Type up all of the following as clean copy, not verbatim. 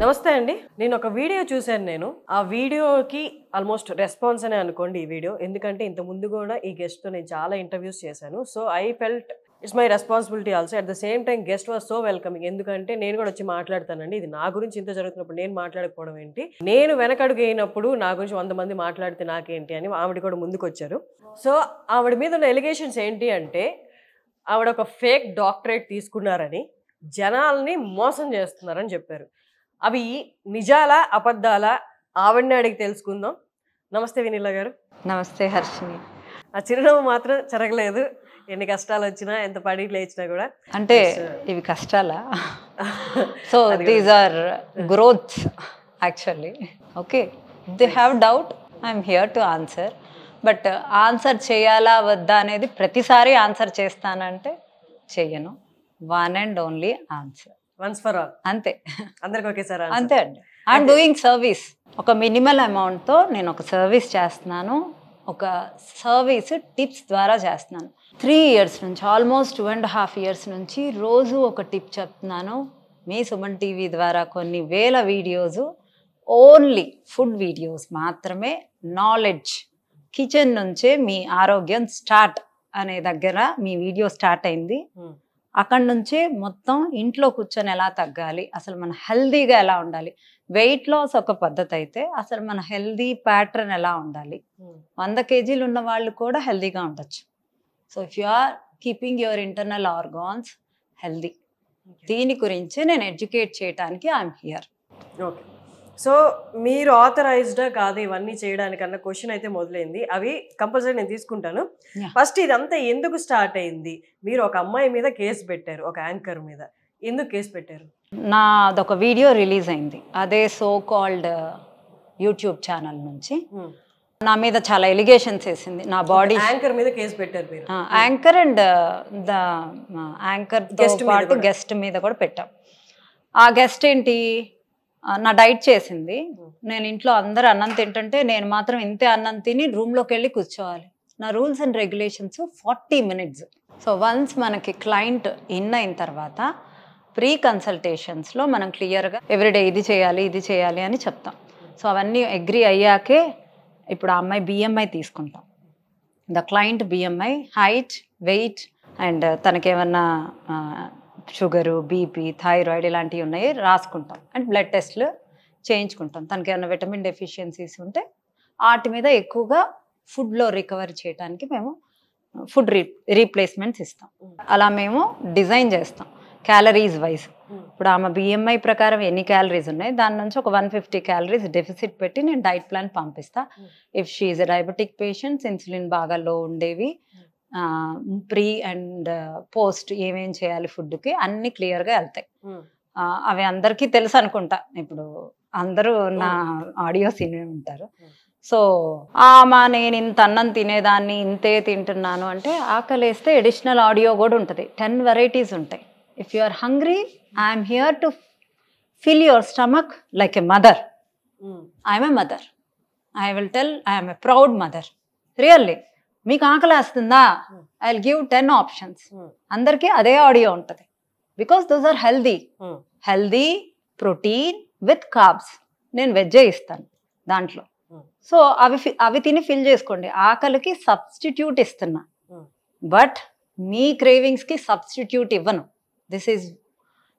నమస్తే అండి. నేను ఒక వీడియో చూశాను. ఆ వీడియోకి ఆల్మోస్ట్ రెస్పాన్స్ అనే అనుకోండి ఈ వీడియో. ఎందుకంటే ఇంత ముందు కూడా ఈ గెస్ట్‌తో నేను చాలా ఇంటర్వ్యూస్ చేశాను. So, I felt it's my responsibility also. At the same time guest was so welcoming. ఎందుకంటే నేను కూడా వచ్చి మాట్లాడతానండి. ఇది నా గురించి ఇంత జరుగుతున్నప్పుడు నేను మాట్లాడకపోవడం ఏంటి? నేను వెనకడుగు వేయనప్పుడు నా గురించి 100 మంది మాట్లాడితే నాకేంటి అని ఆవిడ కూడా ముందుకొచ్చారు. సో, ఆవిడ మీద ఉన్న ఎలిగేషన్స్ ఏంటి అంటే ఆవిడ ఒక ఫేక్ డాక్టరేట్ తీసుకున్నారని, జనాల్ని మోసం చేస్తున్నారని చెప్పారు. అవి నిజాలా అబద్ధాలా ఆవిడనే అడిగి తెలుసుకుందాం. నమస్తే వినీలా గారు. నమస్తే హర్షిని. ఆ చిరునవ్వు మాత్రం చెరగలేదు. ఎన్ని కష్టాలు వచ్చినా ఎంత పడి లేచినా కూడా. అంటే ఇవి కష్టాలా? So these are growths actually. Okay, they have doubt, I'm here to answer. But answer చేయాలా వద్దా అనేది ప్రతిసారి ఆన్సర్ చేస్తానంటే చెయ్యను. One and only answer, once for all. అంతే, అందరికి ఒకేసారి అంతే అండి. I'm doing service. ఒక మినిమల్ అమౌంట్తో నేను ఒక సర్వీస్ చేస్తున్నాను. ఒక సర్వీస్ టిప్స్ ద్వారా చేస్తున్నాను. 3 years నుంచి, ఆల్మోస్ట్ 2.5 years నుంచి రోజు ఒక టిప్ చెప్తున్నాను. మీ సుమన్ టీవీ ద్వారా కొన్ని వేల వీడియోస్, ఓన్లీ ఫుడ్ వీడియోస్ మాత్రమే. నాలెడ్జ్, కిచెన్ నుంచే మీ ఆరోగ్యం స్టార్ట్ అనే దగ్గర మీ వీడియో స్టార్ట్ అయింది. అక్కడి నుంచే మొత్తం ఇంట్లో కూర్చొని ఎలా తగ్గాలి, అసలు మన హెల్దీగా ఎలా ఉండాలి, వెయిట్ లాస్ ఒక పద్ధతి అయితే అసలు మన హెల్దీ ప్యాటర్న్ ఎలా ఉండాలి. 100 kgs ఉన్న వాళ్ళు కూడా హెల్దీగా ఉండొచ్చు. So if you are keeping your internal organs healthy, దీని గురించి నేను ఎడ్యుకేట్ చేయడానికి ఐఎమ్ హియర్. ఓకే, సో మీరు ఆథరైజ్డా కాదు ఇవన్నీ చేయడానికి అన్న క్వశ్చన్ అయితే మొదలైంది. అవి కంపల్సరీ నేను తీసుకుంటాను. ఫస్ట్ ఇదంతా ఎందుకు స్టార్ట్ అయింది? మీరు ఒక అమ్మాయి మీద కేసు పెట్టారు, ఒక యాంకర్ మీద. ఎందుకు కేసు పెట్టారు? నాదొక వీడియో రిలీజ్ అయింది, అదే సో కాల్డ్ యూట్యూబ్ ఛానల్ నుంచి. నా మీద చాలా ఎలిగేషన్స్ వేసింది. నా బాడీ యాంకర్ మీద కేసు పెట్టారు మీరు? యాంకర్ అండ్ ద యాంకర్ పాటు గెస్ట్ మీద కూడా పెట్టాం. ఆ గెస్ట్ ఏంటి, నా డైట్ చేసింది. నేను ఇంట్లో అందరూ అన్నం తింటుంటే నేను మాత్రం ఇంతే అన్నం తిని రూమ్లోకి వెళ్ళి కూర్చోవాలి. నా rules and regulations 40 minutes. So once మనకి క్లయింట్ ఇన్ అయిన తర్వాత ప్రీ కన్సల్టేషన్స్లో మనం క్లియర్గా ఎవ్రీడే ఇది చేయాలి అని చెప్తాం. సో అవన్నీ అగ్రి అయ్యాకే ఇప్పుడు ఆ అమ్మాయి BMI తీసుకుంటాం. The client BMI, height, weight and తనకేమన్నా షుగరు, బీపీ, థైరాయిడ్ ఇలాంటివి ఉన్నాయి రాసుకుంటాం. అండ్ బ్లడ్ టెస్ట్లు చేయించుకుంటాం. తనకి ఏమైనా విటమిన్ డెఫిషియన్సీస్ ఉంటే వాటి మీద ఎక్కువగా ఫుడ్లో రికవరీ చేయడానికి మేము ఫుడ్ రీప్లేస్మెంట్స్ ఇస్తాం. అలా మేము డిజైన్ చేస్తాం క్యాలరీస్ వైజ్. ఇప్పుడు ఆమె BMI ప్రకారం ఎన్ని క్యాలరీస్ ఉన్నాయి, దాని నుంచి ఒక 150 calories డెఫిసిట్ పెట్టి నేను డైట్ ప్లాన్ పంపిస్తా. If she is diabetic patients, insulin బాగా లో ఉండేవి, ప్రీ అండ్ పోస్ట్ ఏమేం చేయాలి ఫుడ్కి అన్ని క్లియర్గా వెళ్తాయి. అవి అందరికీ తెలుసు అనుకుంటా, ఇప్పుడు అందరూ నా ఆడియోస్ వినే ఉంటారు. సో నేను ఇంత అన్నం తినేదాన్ని ఇంతే తింటున్నాను అంటే ఆకలేస్తే అడిషనల్ ఆడియో కూడా ఉంటుంది. 10 varieties ఉంటాయి. If you are hungry, I'm here to fill your stomach like a mother. I'm a mother. I will tell I'm a proud mother. Really మీకు ఆకలేస్తుందా, ఐ విల్ గివ్ 10 options. అందరికీ అదే audio ఉంటుంది. Because those are healthy protein with carbs. నేను వెజ్జే ఇస్తాను దాంట్లో. So అవి తిని ఫిల్ చేసుకోండి. ఆకలికి సబ్స్టిట్యూట్ ఇస్తున్నా, బట్ మీ క్రేవింగ్స్కి సబ్స్టిట్యూట్ ఇవ్వను. This is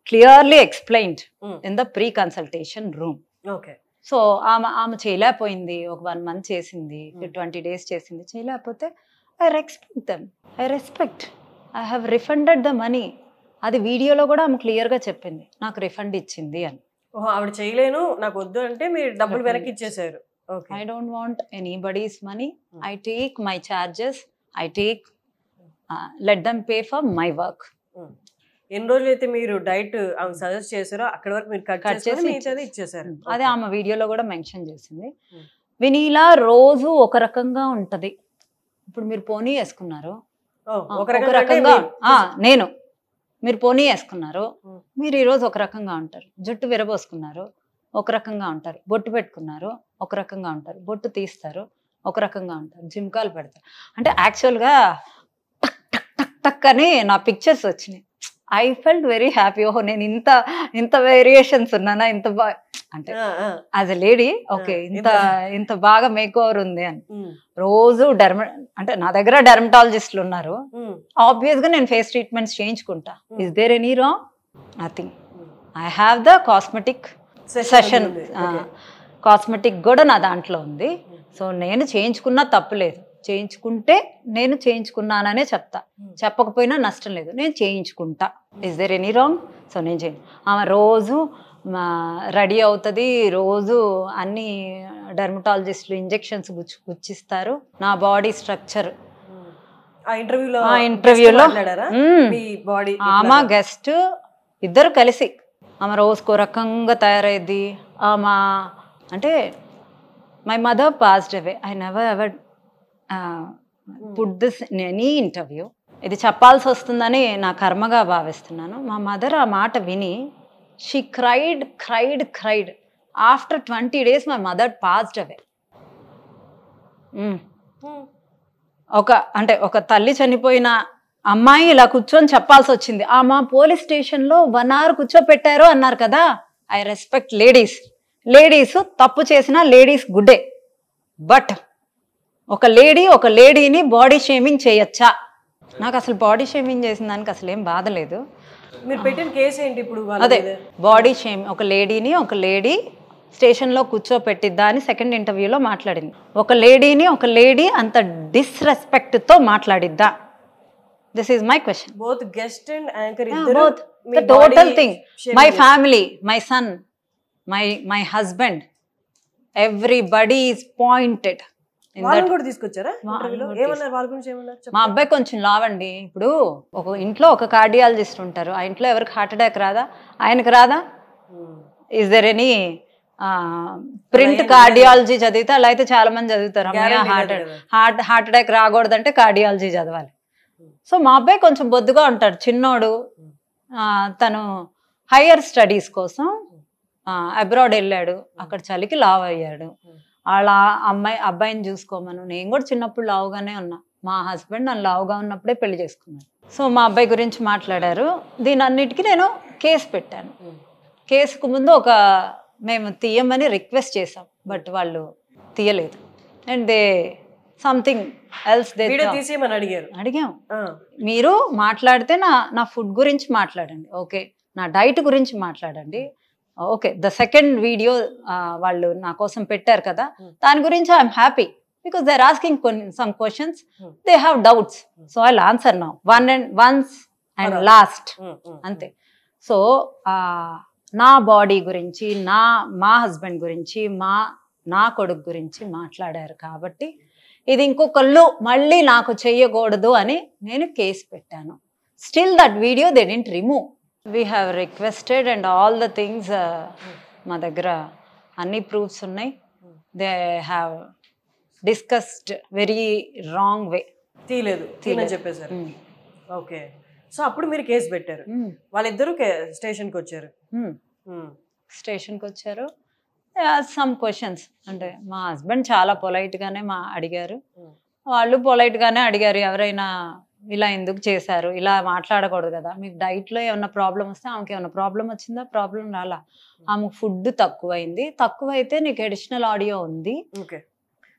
clearly explained in the pre consultation room. Okay, so ఆమె చేయలేకపోయింది. ఒక 1 month చేసింది, 20 days చేసింది, చేయలేకపోతే I respect. I have refunded the money. అది వీడియోలో కూడా ఆమె క్లియర్గా చెప్పింది, నాకు రిఫండ్ ఇచ్చింది అని. ఆవిడ చేయలేను నాకు వద్దు అంటే మీరు డబ్బులు వెనక్కి ఇచ్చేసారు. I don't want anybody's money. I take my charges. Let them pay for my work. ఎన్ని రోజులు అయితే మీరు డైట్ ఆమె సజెస్ట్ చేశారో అక్కడ వరకు మీరు కట్ చేసి ఇచ్చేసారు. అదే ఆమె వీడియోలో కూడా మెన్షన్ చేసింది. వినీలా రోజు ఒక రకంగా ఉంటది. ఇప్పుడు మీరు పోనీ వేసుకున్నారు, ఒక రకంగా నేను మీరు పోనీ వేసుకున్నారు, మీరు ఈరోజు ఒక రకంగా ఉంటారు. జుట్టు విరబోసుకున్నారు, ఒక రకంగా ఉంటారు. బొట్టు పెట్టుకున్నారు, ఒక రకంగా ఉంటారు. బొట్టు తీస్తారు, ఒక రకంగా ఉంటారు. జిమ్కాలు పెడతారు. అంటే యాక్చువల్గా టక్ టక్ టక్ టక్ అని నా పిక్చర్స్ వచ్చినాయి. I felt very happy. ఓహో నేను ఇంత వేరియేషన్స్ ఉన్నానా, ఇంత బాగా అంటే యాజ్ ఎ లేడీ ఓకే ఇంత బాగా మేక్ ఓవర్ ఉంది అని. రోజు అంటే నా దగ్గర డెర్మటాలజిస్టులు ఉన్నారు, ఆబ్వియస్ గా నేను ఫేస్ ట్రీట్మెంట్స్ చేయించుకుంటా. Is there any wrong? Nothing. I have the cosmetic session, cosmetic కూడా నా దాంట్లో ఉంది. సో నేను చేయించుకున్నా తప్పులేదు, చేయించుకుంటే నేను చేయించుకున్నాననే చెప్తా, చెప్పకపోయినా నష్టం లేదు, నేను చేయించుకుంటా. Is there any wrong? So నేను చేయి. ఆమె రోజు రెడీ అవుతుంది, రోజు అన్ని డెర్మటాలజిస్టులు ఇంజెక్షన్స్ గుచ్చిస్తారు. నా బాడీ స్ట్రక్చర్ ఇంటర్వ్యూలో ఆమె గెస్ట్ ఇద్దరు కలిసి ఆమె రోజుకో రకంగా తయారైద్ది. ఆమె అంటే my mother passed away, I never ever put this in any interview. ఇది చెప్పాల్సి వస్తుందని నా కర్మగా భావిస్తున్నాను. మా మదర్ ఆ మాట విని she cried. After 20 days my mother passed away. ఒక తల్లి చనిపోయిన అమ్మాయి ఇలా కూర్చొని చెప్పాల్సి వచ్చింది. మా పోలీస్ స్టేషన్లో 1 hour కూర్చోపెట్టారు అన్నారు కదా. ఐ రెస్పెక్ట్ లేడీస్ తప్పు చేసినా లేడీస్ గుడ్డే. బట్ ఒక లేడీని బాడీ షేమింగ్ చేయొచ్చా? నాకు అసలు బాడీ షేమింగ్ చేసిన దానికి అసలు ఏం బాధ లేదు. మీరు పెట్టిన కేసు ఏంటి ఇప్పుడు? అదే బాడీ షేమ్. ఒక లేడీ స్టేషన్లో కూర్చోపెట్టిద్దా అని సెకండ్ ఇంటర్వ్యూలో మాట్లాడింది. ఒక లేడీ అంత డిస్రెస్పెక్ట్తో మాట్లాడిద్దా? This is my question. Both guest and anchor both the total thing. My family, my son, my husband, everybody is pointed. వాళ్ళని కూడా తీసుకొచ్చారా ఇంటర్వ్యూలో? ఏమన్నారు వాళ్ళ గురించి? ఏమన్నారు? మా అబ్బాయి కొంచెం లావండి. ఇప్పుడు ఒక ఇంట్లో ఒక కార్డియాలజిస్ట్ ఉంటారు, ఆ ఇంట్లో ఎవరికి హార్ట్ అటాక్ రాదా? ఆయనకు రాదా? Is there any print cardiology చదివితే? అలా అయితే చాలా మంది చదువుతారు, హార్ట్ అటాక్ రాకూడదంటే కార్డియాలజీ చదవాలి. సో మా అబ్బాయి కొంచెం బొద్దుగా ఉంటాడు, చిన్నోడు. తను హయ్యర్ స్టడీస్ కోసం అబ్రాడ్ వెళ్ళాడు, అక్కడ చలికి లావ్ అయ్యాడు. వాళ్ళ అబ్బాయిని చూసుకోమను. నేను కూడా చిన్నప్పుడు లావుగానే ఉన్నా, మా హస్బెండ్ నన్ను లావుగా ఉన్నప్పుడే పెళ్లి చేసుకున్నాను. సో మా అబ్బాయి గురించి మాట్లాడారు. దీని అన్నిటికీ నేను కేసు పెట్టాను. కేసుకు ముందు మేము తీయమని రిక్వెస్ట్ చేసాం, బట్ వాళ్ళు తీయలేదు. అండ్ దే సంథింగ్ ఎల్స్ అడిగాం. మీరు మాట్లాడితే నా ఫుడ్ గురించి మాట్లాడండి, ఓకే, నా డైట్ గురించి మాట్లాడండి, ఓకే. ద సెకండ్ వీడియో వాళ్ళు నా కోసం పెట్టారు కదా, దాని గురించి I'm happy because they are asking some questions, they have doubts, so I will answer now once and last, అంతే. సో నా బాడీ గురించి, మా హస్బెండ్ గురించి, నా కొడుకు గురించి మాట్లాడారు కాబట్టి ఇది ఇంకొకళ్ళు మళ్ళీ నాకు చెయ్యకూడదు అని నేను కేసు పెట్టాను. Still that video they didn't remove. We have requested and all the things, మా దగ్గర అన్ని ప్రూఫ్స్ ఉన్నాయి. They have discussed very wrong way. తీయలేదు చెప్పేశారు. ఓకే. సో అప్పుడు మీరు కేసు పెట్టారు. వాళ్ళిద్దరూ స్టేషన్కి వచ్చారు. సమ్ క్వశ్చన్స్ అంటే మా హస్బెండ్ చాలా పొలైట్గానే అడిగారు, వాళ్ళు పొలైట్గానే అడిగారు. ఎవరైనా ఇలా ఎందుకు చేశారు, ఇలా మాట్లాడకూడదు కదా, మీకు డైట్లో ఏమన్నా ప్రాబ్లం వస్తే, ఆమెకి ఏమన్నా ప్రాబ్లం వచ్చిందా? ప్రాబ్లం రాలా, ఆమెకు ఫుడ్ తక్కువైతే నీకు అడిషనల్ ఆడియో ఉంది. ఓకే.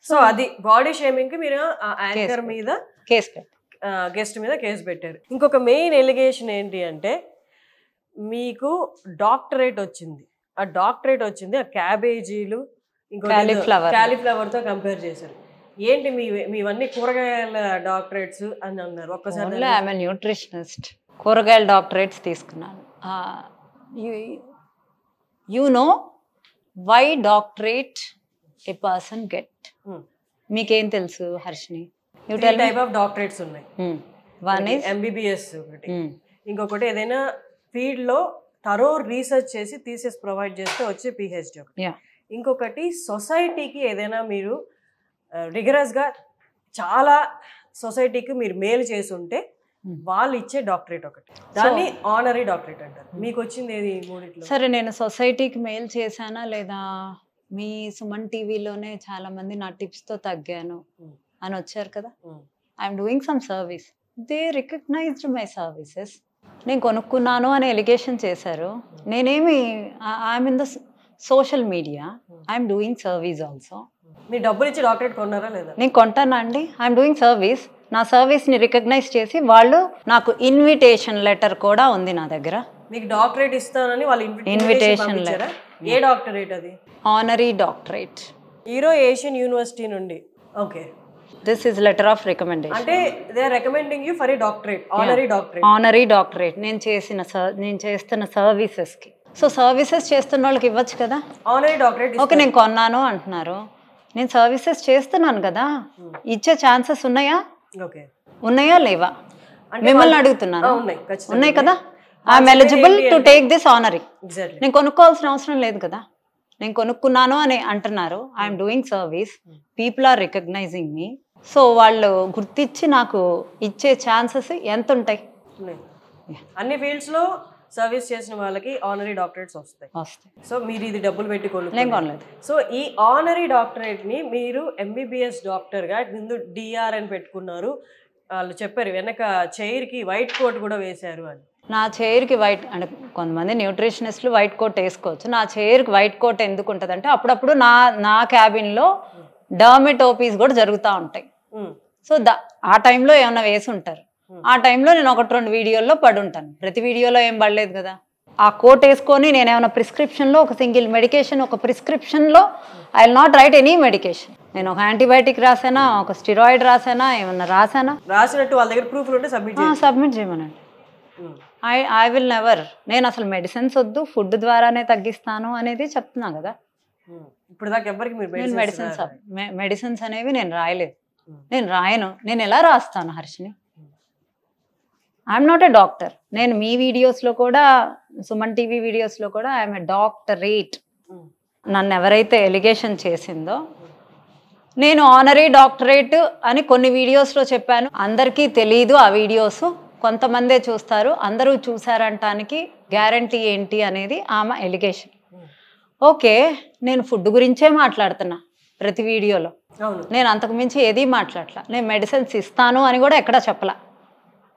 సో అది బాడీ షేమింగ్ కి మీరు యాంకర్ మీద గెస్ట్ మీద కేసు పెట్టారు. ఇంకొక మెయిన్ ఎలిగేషన్ ఏంటి అంటే, మీకు డాక్టరేట్ వచ్చింది. ఆ క్యాబేజీలు క్యాలీఫ్లవర్తో కంపేర్ చేశారు. ఏంటి మీవన్నీ కూరగాయల డాక్టరేట్స్ అని అన్నారు. ఒక్కసారి ఐఎమ్ న్యూట్రిషనిస్ట్, కూరగాయల డాక్టరేట్స్ తీసుకున్నాను. You know why doctorate a person get? మీకేం తెలుసు హర్షిని? టైప్ ఆఫ్ డాక్టరేట్స్ ఉన్నాయి. వన్ ఈజ్ MBBS ఒకటి, ఇంకొకటి ఏదైనా ఫీల్డ్ లో థరో రీసెర్చ్ చేసి థీసిస్ ప్రొవైడ్ చేస్తే వచ్చే PhD ఒకటి, ఇంకొకటి సొసైటీకి ఏదైనా మీరు రిగరస్ గా చాలా సొసైటీకి మీరు మేలు చేసి ఉంటే వాళ్ళు ఇచ్చే డాక్టరేట్ ఒకటి, దాన్ని ఆనరీ డాక్టరేట్ అంటారు. మీకు వచ్చింది ఏది మూడిట్లో? సరే, నేను సొసైటీకి మేలు చేశానా లేదా? మీ సుమన్ టీవీలోనే చాలా మంది నా టిప్స్ తో తగ్గాను అని వచ్చారు కదా. I'm doing some service, they recognized my services. నేను కొనుక్కున్నాను అని ఎలిగేషన్ చేశారు. నేనేమి I'm in the social media, I'm doing service also. మీరు డబ్బులు ఇచ్చి డాక్టరేట్ కొన్నారా లేదా? నేను కొంటానా అండి? I'm doing service. నా సర్వీస్ని రికగ్నైజ్ చేసి వాళ్ళు నాకు ఇన్విటేషన్ లెటర్ కూడా ఉంది నా దగ్గర. మీకు డాక్టరేట్ ఇస్తానని వాళ్ళు ఇన్విటేషన్ లెటర్. ఏ డాక్టరేట్ అది? Honorary doctorate, Euro Asian university నుండి. Okay, this is letter of recommendation. అంటే they are recommending you for a doctorate, honorary doctorate. Honorary doctorate నేను చేస్తున్న సర్వీసెస్కి. సో సర్వీసెస్ చేస్తున్న వాళ్ళకి ఇవ్వచ్చు కదా ఆనరీ డాక్టరేట్. ఓకే, నేను కొన్నాను అంటున్నారు, నేను సర్వీసెస్ చేస్తున్నాను కదా, ఇచ్చే ఛాన్సెస్ ఉన్నాయా? ఓకే, ఉన్నాయా లేవా మిమ్మల్ని అడుగుతున్నాను. ఉన్నాయి కదా. I'm eligible to take this honorary. నేను కొనుక్కోవాల్సిన అవసరం లేదు కదా, నేను కొనుక్కున్నాను అని అంటున్నారు. I'm doing service, people are recognizing me. So వాళ్ళు గుర్తించి నాకు ఇచ్చే ఛాన్సెస్ ఎంత ఉంటాయి? అన్ని ఫీల్డ్స్ లో సర్వీస్ చేసిన వాళ్ళకి ఆనరీ డాక్టరేట్స్ వస్తాయి. సో మీరు ఇది డబ్బులు పెట్టి కొనలేదు. సో ఈ ఆనరీ డాక్టరేట్ ని మీరు ఎంబీబీఎస్ డాక్టర్ గా ముందు డిఆర్ అని పెట్టుకున్నారు. వాళ్ళు చెప్పారు వెనక చైర్ కి వైట్ కోట్ కూడా వేశారు అని. నా చైర్కి వైట్ అంటే కొంతమంది న్యూట్రిషనిస్టులు వైట్ కోట్ వేసుకోవచ్చు. నా చైర్కి వైట్ కోట్ ఎందుకు ఉంటుంది అంటే అప్పుడప్పుడు నా క్యాబిన్లో డర్మటోపీస్ కూడా జరుగుతూ ఉంటాయి. సో ఆ టైంలో ఏమైనా వేసి ఉంటారు. ఆ టైంలో నేను 1-2 వీడియోల్లో పడి ఉంటాను. ప్రతి వీడియోలో ఏం పడలేదు కదా. ఆ కోట్ వేసుకొని నేను ఏమైనా ప్రిస్క్రిప్షన్లో ఒక సింగిల్ మెడికేషన్, ఒక ప్రిస్క్రిప్షన్లో I will not write any medication. నేను ఒక యాంటీబయాటిక్ రాసానా, ఒక స్టిరాయిడ్ రాసానా, ఏమన్నా రాసినట్టు వాళ్ళ దగ్గర ప్రూఫ్లు ఉంటే సబ్మిట్ చేయమనండి. I will never. నేను అసలు మెడిసిన్స్ వద్దు, ఫుడ్ ద్వారానే తగ్గిస్తాను అనేది చెప్తున్నా కదా. ఇప్పుడు దాకా ఎవరికి నేను మెడిసిన్స్ అనేవి నేను రాయలేదు, నేను రాయను. నేను ఎలా రాస్తాను Harshini? I'm not a doctor. నేను మీ వీడియోస్లో కూడా, సుమన్ టీవీ వీడియోస్లో కూడా ఐఎమ్ ఎ డాక్టరేట్. నన్ను ఎవరైతే ఎలిగేషన్ చేసిందో నేను ఆనరీ డాక్టరేట్ అని కొన్ని వీడియోస్లో చెప్పాను. అందరికీ తెలీదు ఆ వీడియోస్, కొంతమందే చూస్తారు. అందరూ చూసారంటానికి గ్యారంటీ ఏంటి అనేది ఆమె ఎలిగేషన్. ఓకే, నేను ఫుడ్ గురించే మాట్లాడుతున్నా ప్రతి వీడియోలో. నేను అంతకు మించి ఏదీ మాట్లాడలా. నేను మెడిసిన్స్ ఇస్తాను అని కూడా ఎక్కడా చెప్పలా.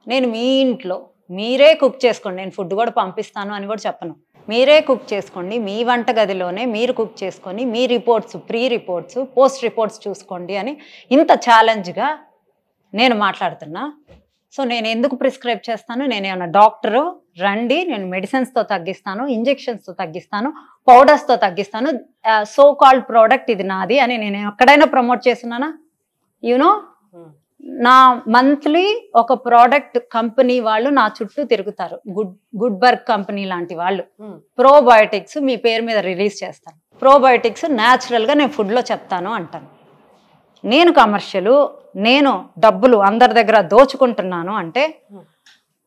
నేను మీ ఇంట్లో మీరే కుక్ చేసుకోండి, నేను ఫుడ్ కూడా పంపిస్తాను అని కూడా చెప్పను. మీరే కుక్ చేసుకోండి, మీ వంటగదిలోనే మీరు కుక్ చేసుకొని మీ reports, pre reports, post reports చూసుకోండి అని ఇంత ఛాలెంజ్గా నేను మాట్లాడుతున్నా. సో నేను ఎందుకు ప్రిస్క్రైబ్ చేస్తాను? నేను ఏమన్నా డాక్టరు రండి, నేను మెడిసిన్స్తో తగ్గిస్తాను, ఇంజెక్షన్స్తో తగ్గిస్తాను, పౌడర్స్తో తగ్గిస్తాను, సో కాల్డ్ ప్రోడక్ట్ ఇది నాది అని నేను ఎక్కడైనా ప్రమోట్ చేస్తున్నానా? యూనో, నా మంత్లీ ఒక ప్రోడక్ట్ కంపెనీ వాళ్ళు నా చుట్టూ తిరుగుతారు. గుడ్ బర్గ్ కంపెనీ లాంటి వాళ్ళు ప్రోబయోటిక్స్ మీ పేరు మీద రిలీజ్ చేస్తాను. ప్రోబయోటిక్స్ న్యాచురల్గా నేను ఫుడ్లో చెప్తాను అంటాను. నేను కమర్షియల్, నేను డబ్బులు అందరి దగ్గర దోచుకుంటున్నాను అంటే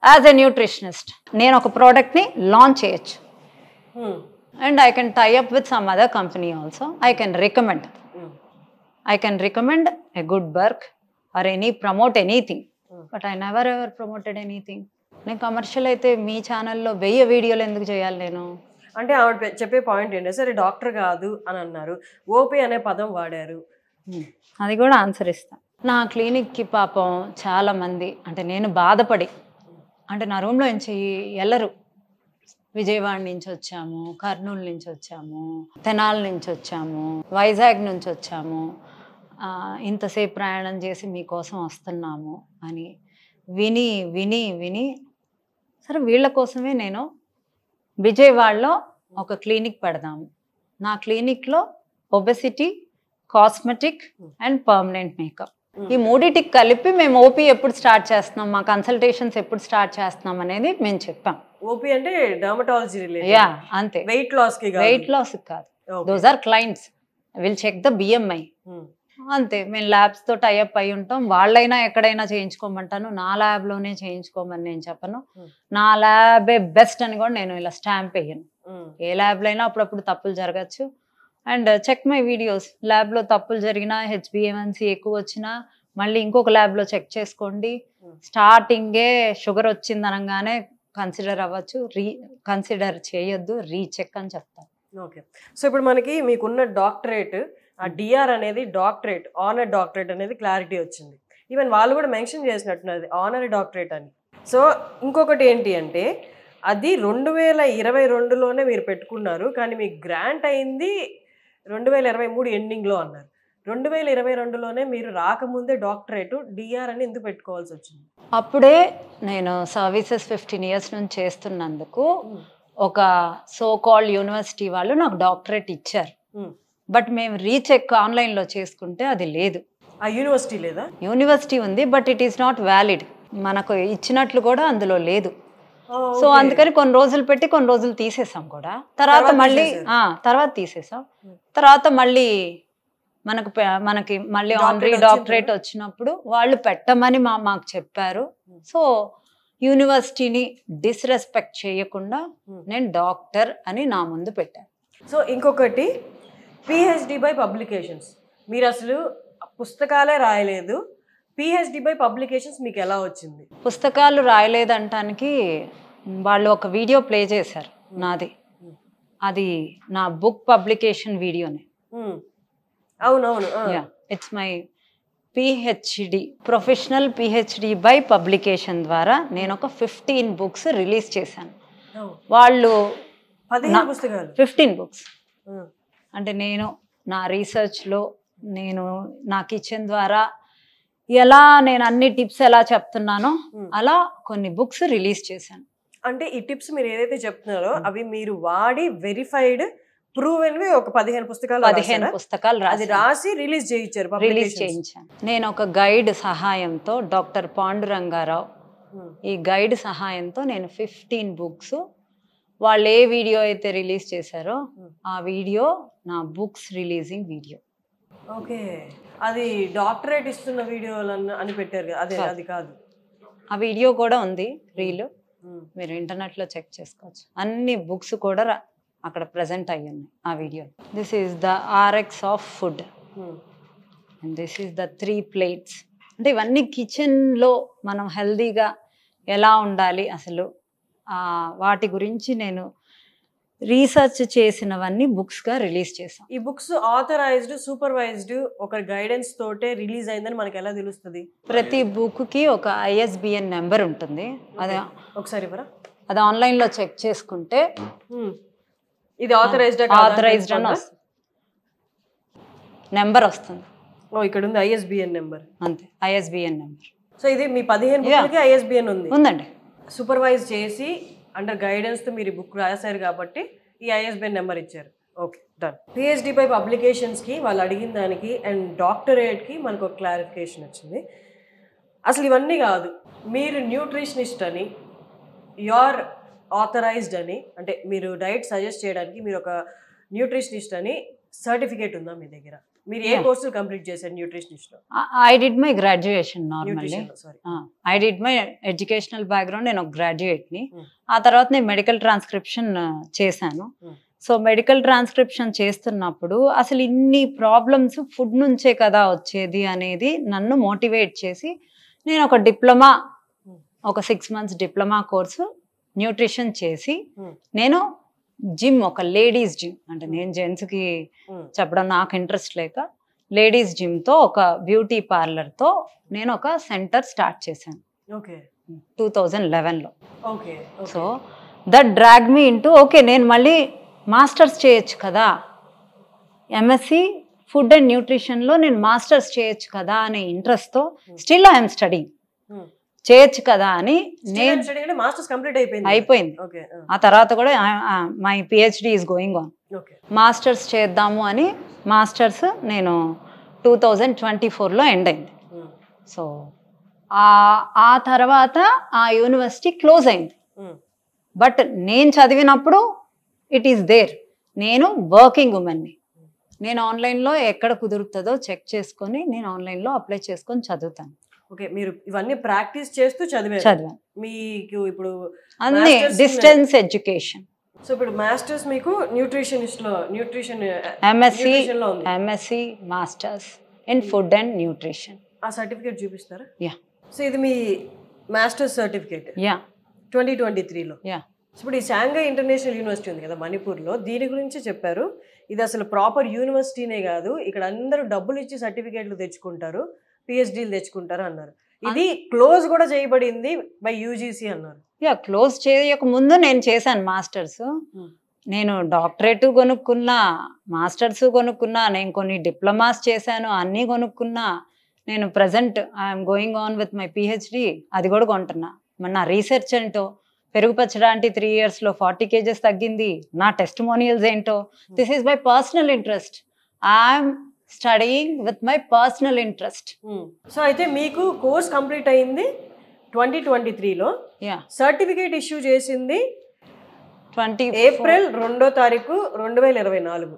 యాజ్ ఎ న్యూట్రిషనిస్ట్ నేను ఒక ప్రోడక్ట్ని లాంచ్ చేయొచ్చు. And I can tie up with some other company also. I can recommend a good burg or promote anything, but I never ever promoted anything. నేను కమర్షియల్ అయితే మీ ఛానల్లో 1000 వీడియోలు ఎందుకు చేయాలి నేను? అంటే ఆవిడ చెప్పే పాయింట్ ఏంటంటే, సరే డాక్టర్ కాదు అని అన్నారు, ఓపీ అనే పదం వాడారు. అది కూడా ఆన్సర్ ఇస్తాను. నా క్లినిక్కి పాపం చాలామంది, అంటే నేను బాధపడి, అంటే నా రూమ్లో నుంచి వెళ్ళరు. విజయవాడ నుంచి వచ్చాము, కర్నూలు నుంచి వచ్చాము, తెనాలి నుంచి వచ్చాము, వైజాగ్ నుంచి వచ్చాము, ఇంతసేపు ప్రయాణం చేసి మీకోసం వస్తున్నాము అని విని విని విని సరే వీళ్ళ కోసమే నేను విజయవాడలో ఒక క్లినిక్ పెడదాము. నా క్లినిక్లో obesity, cosmetic and permanent makeup, ఈ మూడింటికి కలిపి మేము ఓపీ ఎప్పుడు స్టార్ట్ చేస్తున్నాం, మా కన్సల్టేషన్స్ ఎప్పుడు స్టార్ట్ చేస్తున్నాం అనేది మేము చెప్పాం. ఓపీ అంటే డర్మటాలజీ రిలేటెడ్. యా, అంతే. వెయిట్ లాస్ కాదు. Those are clients, will check the BMI అంతే. మేము ల్యాబ్స్తో టైఅప్ అయి ఉంటాం. వాళ్ళైనా ఎక్కడైనా చేయించుకోమంటాను, నా ల్యాబ్లోనే చేయించుకోమని నేను చెప్పను. నా ల్యాబే బెస్ట్ అని కూడా నేను ఇలా స్టాంప్ వేయను. ఏ ల్యాబ్లో అయినా అప్పుడప్పుడు తప్పులు జరగచ్చు. అండ్ చెక్ మై వీడియోస్, ల్యాబ్లో తప్పులు జరిగినా, HbA1c ఎక్కువ వచ్చినా మళ్ళీ ఇంకొక ల్యాబ్లో చెక్ చేసుకోండి. స్టార్టింగే షుగర్ వచ్చింది అనగానే కన్సిడర్ అవ్వచ్చు, కన్సిడర్ చేయొద్దు, రీచెక్ అని చెప్తాను. ఓకే, సో ఇప్పుడు మనకి మీకున్న డాక్టరేట్, ఆ డిఆర్ అనేది డాక్టరేట్, ఆనర్ డాక్టరేట్ అనేది క్లారిటీ వచ్చింది. ఈవెన్ వాళ్ళు కూడా మెన్షన్ చేసినట్టున్నది ఆనరీ డాక్టరేట్ అని. సో ఇంకొకటి ఏంటి అంటే అది 2022లోనే మీరు పెట్టుకున్నారు, కానీ మీకు గ్రాంట్ అయింది 2023 ఎండింగ్లో అన్నారు. 2022లోనే మీరు రాకముందే డాక్టరేట్ డిఆర్ అని ఎందుకు పెట్టుకోవాల్సి వచ్చింది? అప్పుడే నేను సర్వీసెస్ 15 years నుంచి చేస్తున్నందుకు ఒక సో కాల్డ్ యూనివర్సిటీ వాళ్ళు నాకు డాక్టరేట్ ఇచ్చారు. బట్ మేము రీచెక్ ఆన్లైన్లో చేసుకుంటే అది లేదు. ఆ యూనివర్సిటీ లేదా? యూనివర్సిటీ ఉంది, but it is not valid. మనకు ఇచ్చినట్లు కూడా అందులో లేదు. సో అందుకని కొన్ని రోజులు పెట్టి కొన్ని రోజులు తీసేసాం కూడా. తర్వాత తీసేసాం. తర్వాత మళ్ళీ మనకి మళ్ళీ ఆనరీ డాక్టరేట్ వచ్చినప్పుడు వాళ్ళు పెట్టమని మాకు చెప్పారు. సో యూనివర్సిటీని డిస్రెస్పెక్ట్ చేయకుండా నేను డాక్టర్ అని నా ముందు పెట్టాను. సో ఇంకొకటి పిహెచ్డి బై పబ్లికేషన్స్, మీరు అసలు పుస్తకాలే రాయలేదు, పిహెచ్డి బై పబ్లికేషన్స్ మీకు ఎలా వచ్చింది? పుస్తకాలు రాయలేదంటానికి వాళ్ళు ఒక వీడియో ప్లే చేశారు నాది. అది నా బుక్ పబ్లికేషన్ వీడియోనే. అవునవును. It's my PhD, professional PhD by publication ద్వారా నేను ఒక 15 books రిలీజ్ చేశాను. వాళ్ళు 15 books అంటే నేను నా రీసెర్చ్లో నా కిచెన్ ద్వారా ఎలా నేను అన్ని టిప్స్ ఎలా చెప్తున్నానో అలా కొన్ని బుక్స్ రిలీజ్ చేశాను. అంటే ఈ టిప్స్ మీరు ఏదైతే చెప్తున్నారో అవి మీరు వాడి వెరిఫైడ్ ప్రూవెన్వి ఒక 15 పుస్తకాలు రాసి రిలీజ్ చేయించాను. నేను ఒక గైడ్ సహాయంతో, డాక్టర్ పాండురంగారావు ఈ గైడ్ సహాయంతో నేను 15 books, వాళ్ళు ఏ వీడియో అయితే రిలీజ్ చేశారో ఆ వీడియో నా బుక్స్ రిలీజింగ్ వీడియో. ఓకే, అది డాక్టరేట్ ఇస్తున్న వీడియోలు అని పెట్టారు కదా, అదే అది కాదు. ఆ వీడియో కూడా ఉంది, రీల్ మీరు ఇంటర్నెట్లో చెక్ చేసుకోవచ్చు. అన్ని బుక్స్ కూడా అక్కడ ప్రెజెంట్ అయ్యి ఉన్నాయి ఆ video. This is the RX of food and this is the 3 plates. అంటే ఇవన్నీ కిచెన్లో మనం హెల్దీగా ఎలా ఉండాలి అసలు వాటి గురించి నేను రీసెర్చ్ చేసినవన్నీ బుక్స్గా రిలీజ్ చేసాం. ఈ బుక్స్ ఆథరైజ్డ్, సూపర్వైజ్డ్ ఒక గైడెన్స్ తోటే రిలీజ్ అయిందని మనకి ఎలా తెలుస్తుంది? ప్రతి బుక్కి ఒక ISBN నెంబర్ ఉంటుంది. అదే ఒకసారి అది ఆన్లైన్లో చెక్ చేసుకుంటే ఇది ఆథరైజ్డ్ అని వస్తుంది, నెంబర్ వస్తుంది. ఇక్కడ ఉంది ISBN నెంబర్, అంతే ISBN నెంబర్. సో ఇది మీ 15 బుక్లకి ISBN ఉందండి. సూపర్వైజ్ చేసి అండర్ గైడెన్స్తో మీరు బుక్ రాశారు కాబట్టి ఈ ISBN నెంబర్ ఇచ్చారు. Okay, done. PhD బై పబ్లికేషన్స్కి వాళ్ళు అడిగిన దానికి అండ్ డాక్టరేట్కి మనకు ఒక క్లారిఫికేషన్ వచ్చింది. అసలు ఇవన్నీ కాదు, మీరు న్యూట్రిషనిస్ట్ అని, యూఆర్ ఆథరైజ్డ్ అని, అంటే మీరు డైట్ సజెస్ట్ చేయడానికి మీరు ఒక న్యూట్రిషనిస్ట్ అని సర్టిఫికేట్ ఉందా మీ దగ్గర? మీరు ఏ కోర్సులు కంప్లీట్ చేశారు న్యూట్రిషనిస్ట్లో? I did my graduation normally. I did my educational background, నేను ఒక గ్రాడ్యుయేట్ని. ఆ తర్వాత నేను మెడికల్ ట్రాన్స్క్రిప్షన్ చేశాను. సో మెడికల్ ట్రాన్స్క్రిప్షన్ చేస్తున్నప్పుడు అసలు ఇన్ని ప్రాబ్లమ్స్ ఫుడ్ నుంచే కదా వచ్చేది అనేది నన్ను మోటివేట్ చేసి నేను ఒక డిప్లొమా, ఒక 6 months డిప్లొమా కోర్సు న్యూట్రిషన్ చేసి నేను జిమ్, ఒక లేడీస్ జిమ్, అంటే నేను జెంట్స్కి చెప్పడం నాకు ఇంట్రెస్ట్ లేక లేడీస్ జిమ్తో ఒక బ్యూటీ పార్లర్తో నేను ఒక సెంటర్ స్టార్ట్ చేశాను 2011లో. So that drag me into okay నేను మళ్ళీ మాస్టర్స్ చేయొచ్చు కదా, MSc ఫుడ్ అండ్ న్యూట్రిషన్లో నేను మాస్టర్స్ చేయొచ్చు కదా అనే ఇంట్రెస్ట్తో స్టిల్ ఐఎమ్ స్టడీయింగ్, చేయొచ్చు కదా అని నేను అయిపోయింది. ఆ తర్వాత కూడా my PhD is going on. Masters చేద్దాము అని మాస్టర్స్ నేను 2024లో ఎండ్ అయింది. సో ఆ తర్వాత ఆ యూనివర్సిటీ క్లోజ్ అయింది. బట్ నేను చదివినప్పుడు ఇట్ ఈస్ దేర్. నేను వర్కింగ్ ఉమెన్ని. నేను ఆన్లైన్లో ఎక్కడ కుదురుతుందో చెక్ చేసుకొని నేను ఆన్లైన్లో అప్లై చేసుకొని చదువుతాను. ఓకే, మీరు ఇవన్నీ ప్రాక్టీస్ చేస్తూ చదివాను. మీకు ఇప్పుడు అన్ని డిస్టెన్స్ ఎడ్యుకేషన్. సో ఇప్పుడు మాస్టర్స్ మీకు nutrition MSc masters in food and nutrition. ఆ సర్టిఫికేట్ చూపిస్తారా? యా. సో ఇది మీ మాస్టర్స్ సర్టిఫికేట్. యా, 2023లో. యా. ఇప్పుడు ఈ షాంఘై ఇంటర్నేషనల్ యూనివర్సిటీ ఉంది కదా మణిపూర్లో, దీని గురించి చెప్పారు. ఇది అసలు ప్రాపర్ యూనివర్సిటీనే కాదు, ఇక్కడ అందరూ డబ్బులు ఇచ్చి సర్టిఫికేట్లు తెచ్చుకుంటారు, PhDలు తెచ్చుకుంటారు అన్నారు. ఇది క్లోజ్ కూడా చేయబడింది బై యూజీసీ అన్నారు. క్లోజ్ చేయక ముందు నేను చేశాను మాస్టర్స్. నేను డాక్టరేట్ కొనుక్కున్నా, మాస్టర్స్ కొనుక్కున్నా, నేను కొన్ని డిప్లొమాస్ చేశాను, అన్నీ కొనుక్కున్నా. నేను present I'm going on with my PhD, అది కూడా కొంటున్నా. మరి నా రీసెర్చ్ ఏంటో, పెరుగు పచ్చడానికి 3 yearsలో 40 kgs తగ్గింది, నా టెస్టిమోనియల్స్ ఏంటో. This is my personal interest. I'm studying with my personal interest. So అయితే మీకు కోర్స్ కంప్లీట్ అయింది 2023లో, సర్టిఫికేట్ ఇష్యూ చేసింది ఏప్రిల్ 2వ తారీఖు 2024.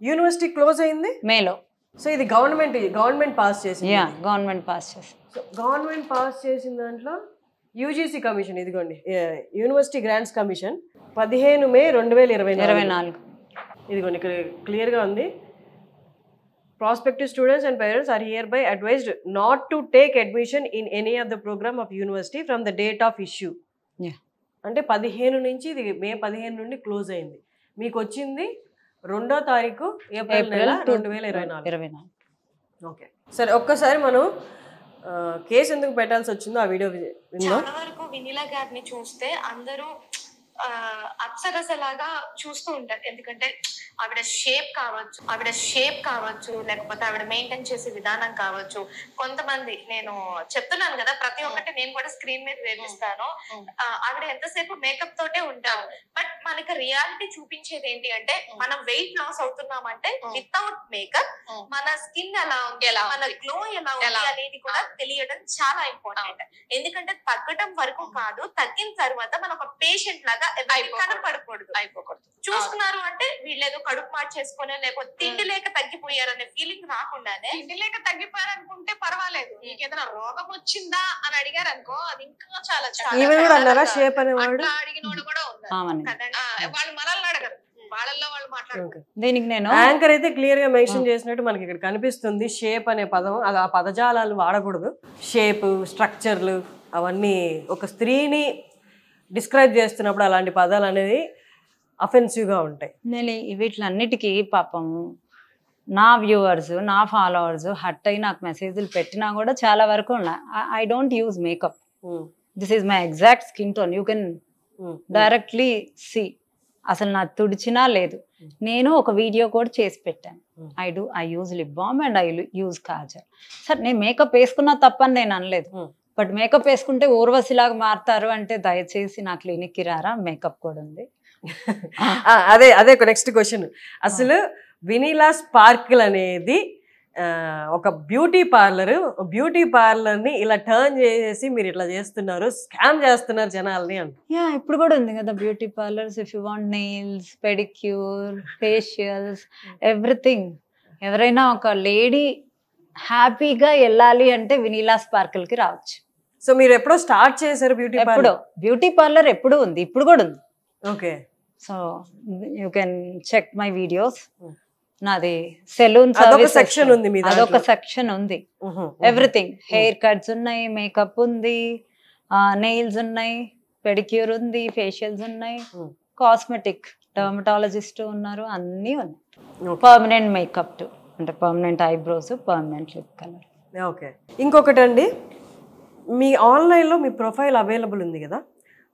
యూనివర్సిటీ క్లోజ్ అయింది మేలో. సో ఇది గవర్నమెంట్ పాస్ చేసింది. గవర్నమెంట్ పాస్ చేసింది. సో గవర్నమెంట్ పాస్ చేసిన దాంట్లో యూజీసీ కమిషన్, ఇదిగోండి యూనివర్సిటీ గ్రాంట్స్ కమిషన్ 15 May 2024. ఇదిగోండి ఇక్కడ క్లియర్గా ఉంది. Prospective students and parents are hereby advised not to take admission in any of the program of university from the date of issue. అంటే 15 నుంచి, ఇది May 15 నుండి క్లోజ్ అయింది. మీకు వచ్చింది 2వ తారీఖు ఏప్రిల్ 2024. ఓకే సరే, ఒక్కసారి మనం కేసు ఎందుకు పెట్టాల్సి వచ్చిందో ఆ వీడియో చాలా వరకు వినీలా గారిని చూస్తే అందరూ అప్సరసలాగా చూస్తూ ఉంటారు. ఎందుకంటే ఆవిడ షేప్ కావచ్చు, లేకపోతే ఆవిడ మెయింటైన్ చేసే విధానం కావచ్చు. కొంతమంది, నేను చెప్తున్నాను కదా, ప్రతి ఒక్కటి నేను కూడా స్క్రీన్ మీద వేపిస్తాను. ఆవిడ ఎంతసేపు మేకప్ తోటే ఉంటారు. బట్ మనకి రియాలిటీ చూపించేది ఏంటి అంటే, మనం వెయిట్ లాస్ అవుతున్నామంటే వితౌట్ మేకప్ మన స్కిన్ ఎలా ఉంది, మన గ్లో ఎలా ఉంది అనేది కూడా తెలియడం చాలా ఇంపార్టెంట్. ఎందుకంటే తగ్గడం వరకు కాదు, తగ్గిన తర్వాత మనం ఒక పేషెంట్ లాగా కనపడకూడదు, అయిపోకూడదు. చూస్తున్నారు అంటే వీళ్ళేదో కడుపు మార్చేసుకునే, లేకపోతే తిండి లేక తగ్గిపోయారనే ఫీలింగ్ రాకుండానే, తిండి లేక తగ్గిపోయారు అనుకుంటే పర్వాలేదు, నీకు ఏదైనా రోగం వచ్చిందా అని అడిగారు అనుకో, అది ఇంకా చాలా అడిగిన వాళ్ళు కూడా ఉన్నారు కదండి. వాళ్ళు మనల్ని అడగరు, వాళ్ళల్లో వాళ్ళు మాట్లాడుకుంటారు. దీనికి నేను యాంకర్ అయితే క్లియర్ గా మెన్షన్ చేసినట్టు మనకి ఇక్కడ కనిపిస్తుంది. షేప్ అనే పదం, అది ఆ పదజాలాలు వాడకూడదు. షేప్, స్ట్రక్చర్లు అవన్నీ ఒక స్త్రీని డిస్క్రైబ్ చేస్తున్నప్పుడు అలాంటి పదాలు అనేది అఫెన్సివ్గా ఉంటాయి. నేను వీటిలన్నిటికీ పాపం నా వ్యూవర్స్, నా ఫాలోవర్స్ హట్ అయి నాకు మెసేజ్లు పెట్టినా కూడా చాలా వరకు ఉన్నాయి. I don't use makeup. This is my exact skin tone. You can directly see. అసలు నా తుడిచినా లేదు. నేను ఒక వీడియో కూడా చేసి పెట్టాను. I use lip balm and I use Kajal. సరే, నేను మేకప్ వేసుకున్నా తప్పని నేను అనలేదు. బట్ మేకప్ వేసుకుంటే ఊర్వశిలాగా మారుతారు అంటే దయచేసి నా క్లినిక్కి రారా, మేకప్ కూడా ఉంది. అదే నెక్స్ట్ క్వశ్చన్. అసలు వినీలా స్పార్కిల్ అనేది ఒక బ్యూటీ పార్లర్ని ఇలా టర్న్ చేసి మీరు ఇట్లా చేస్తున్నారు, స్కామ్ చేస్తున్నారు జనాల్ని అంటే. ఇప్పుడు కూడా ఉంది కదా beauty parlours. If you want nails, pedicure, facials, everything. ఎవరైనా ఒక లేడీ హ్యాపీగా వెళ్ళాలి అంటే వినీలా స్పార్కిల్ కి రావచ్చు. సో మీరు ఎప్పుడో స్టార్ట్ చేశారు బ్యూటీ పార్లర్? ఎప్పుడు ఉంది, ఇప్పుడు కూడా ఉంది. Okay, so you can check my videos. నాది సెలూన్ సెక్షన్ ఉంది, అదొక సెక్షన్ ఉంది. ఎవ్రీథింగ్, హెయిర్ కట్స్ ఉన్నాయి, మేకప్ ఉంది, నెయిల్స్ ఉన్నాయి, పెడిక్యూర్ ఉంది, ఫేషియల్స్ ఉన్నాయి, కాస్మెటిక్, డర్మటాలజిస్ట్ ఉన్నారు, అన్నీ ఉన్నాయి. పర్మనెంట్ మేకప్, అంటే permanent eyebrows, permanent lip colour. Okay, ఇంకొకటి అండి, మీ ఆన్లైన్లో మీ ప్రొఫైల్ అవైలబుల్ ఉంది కదా,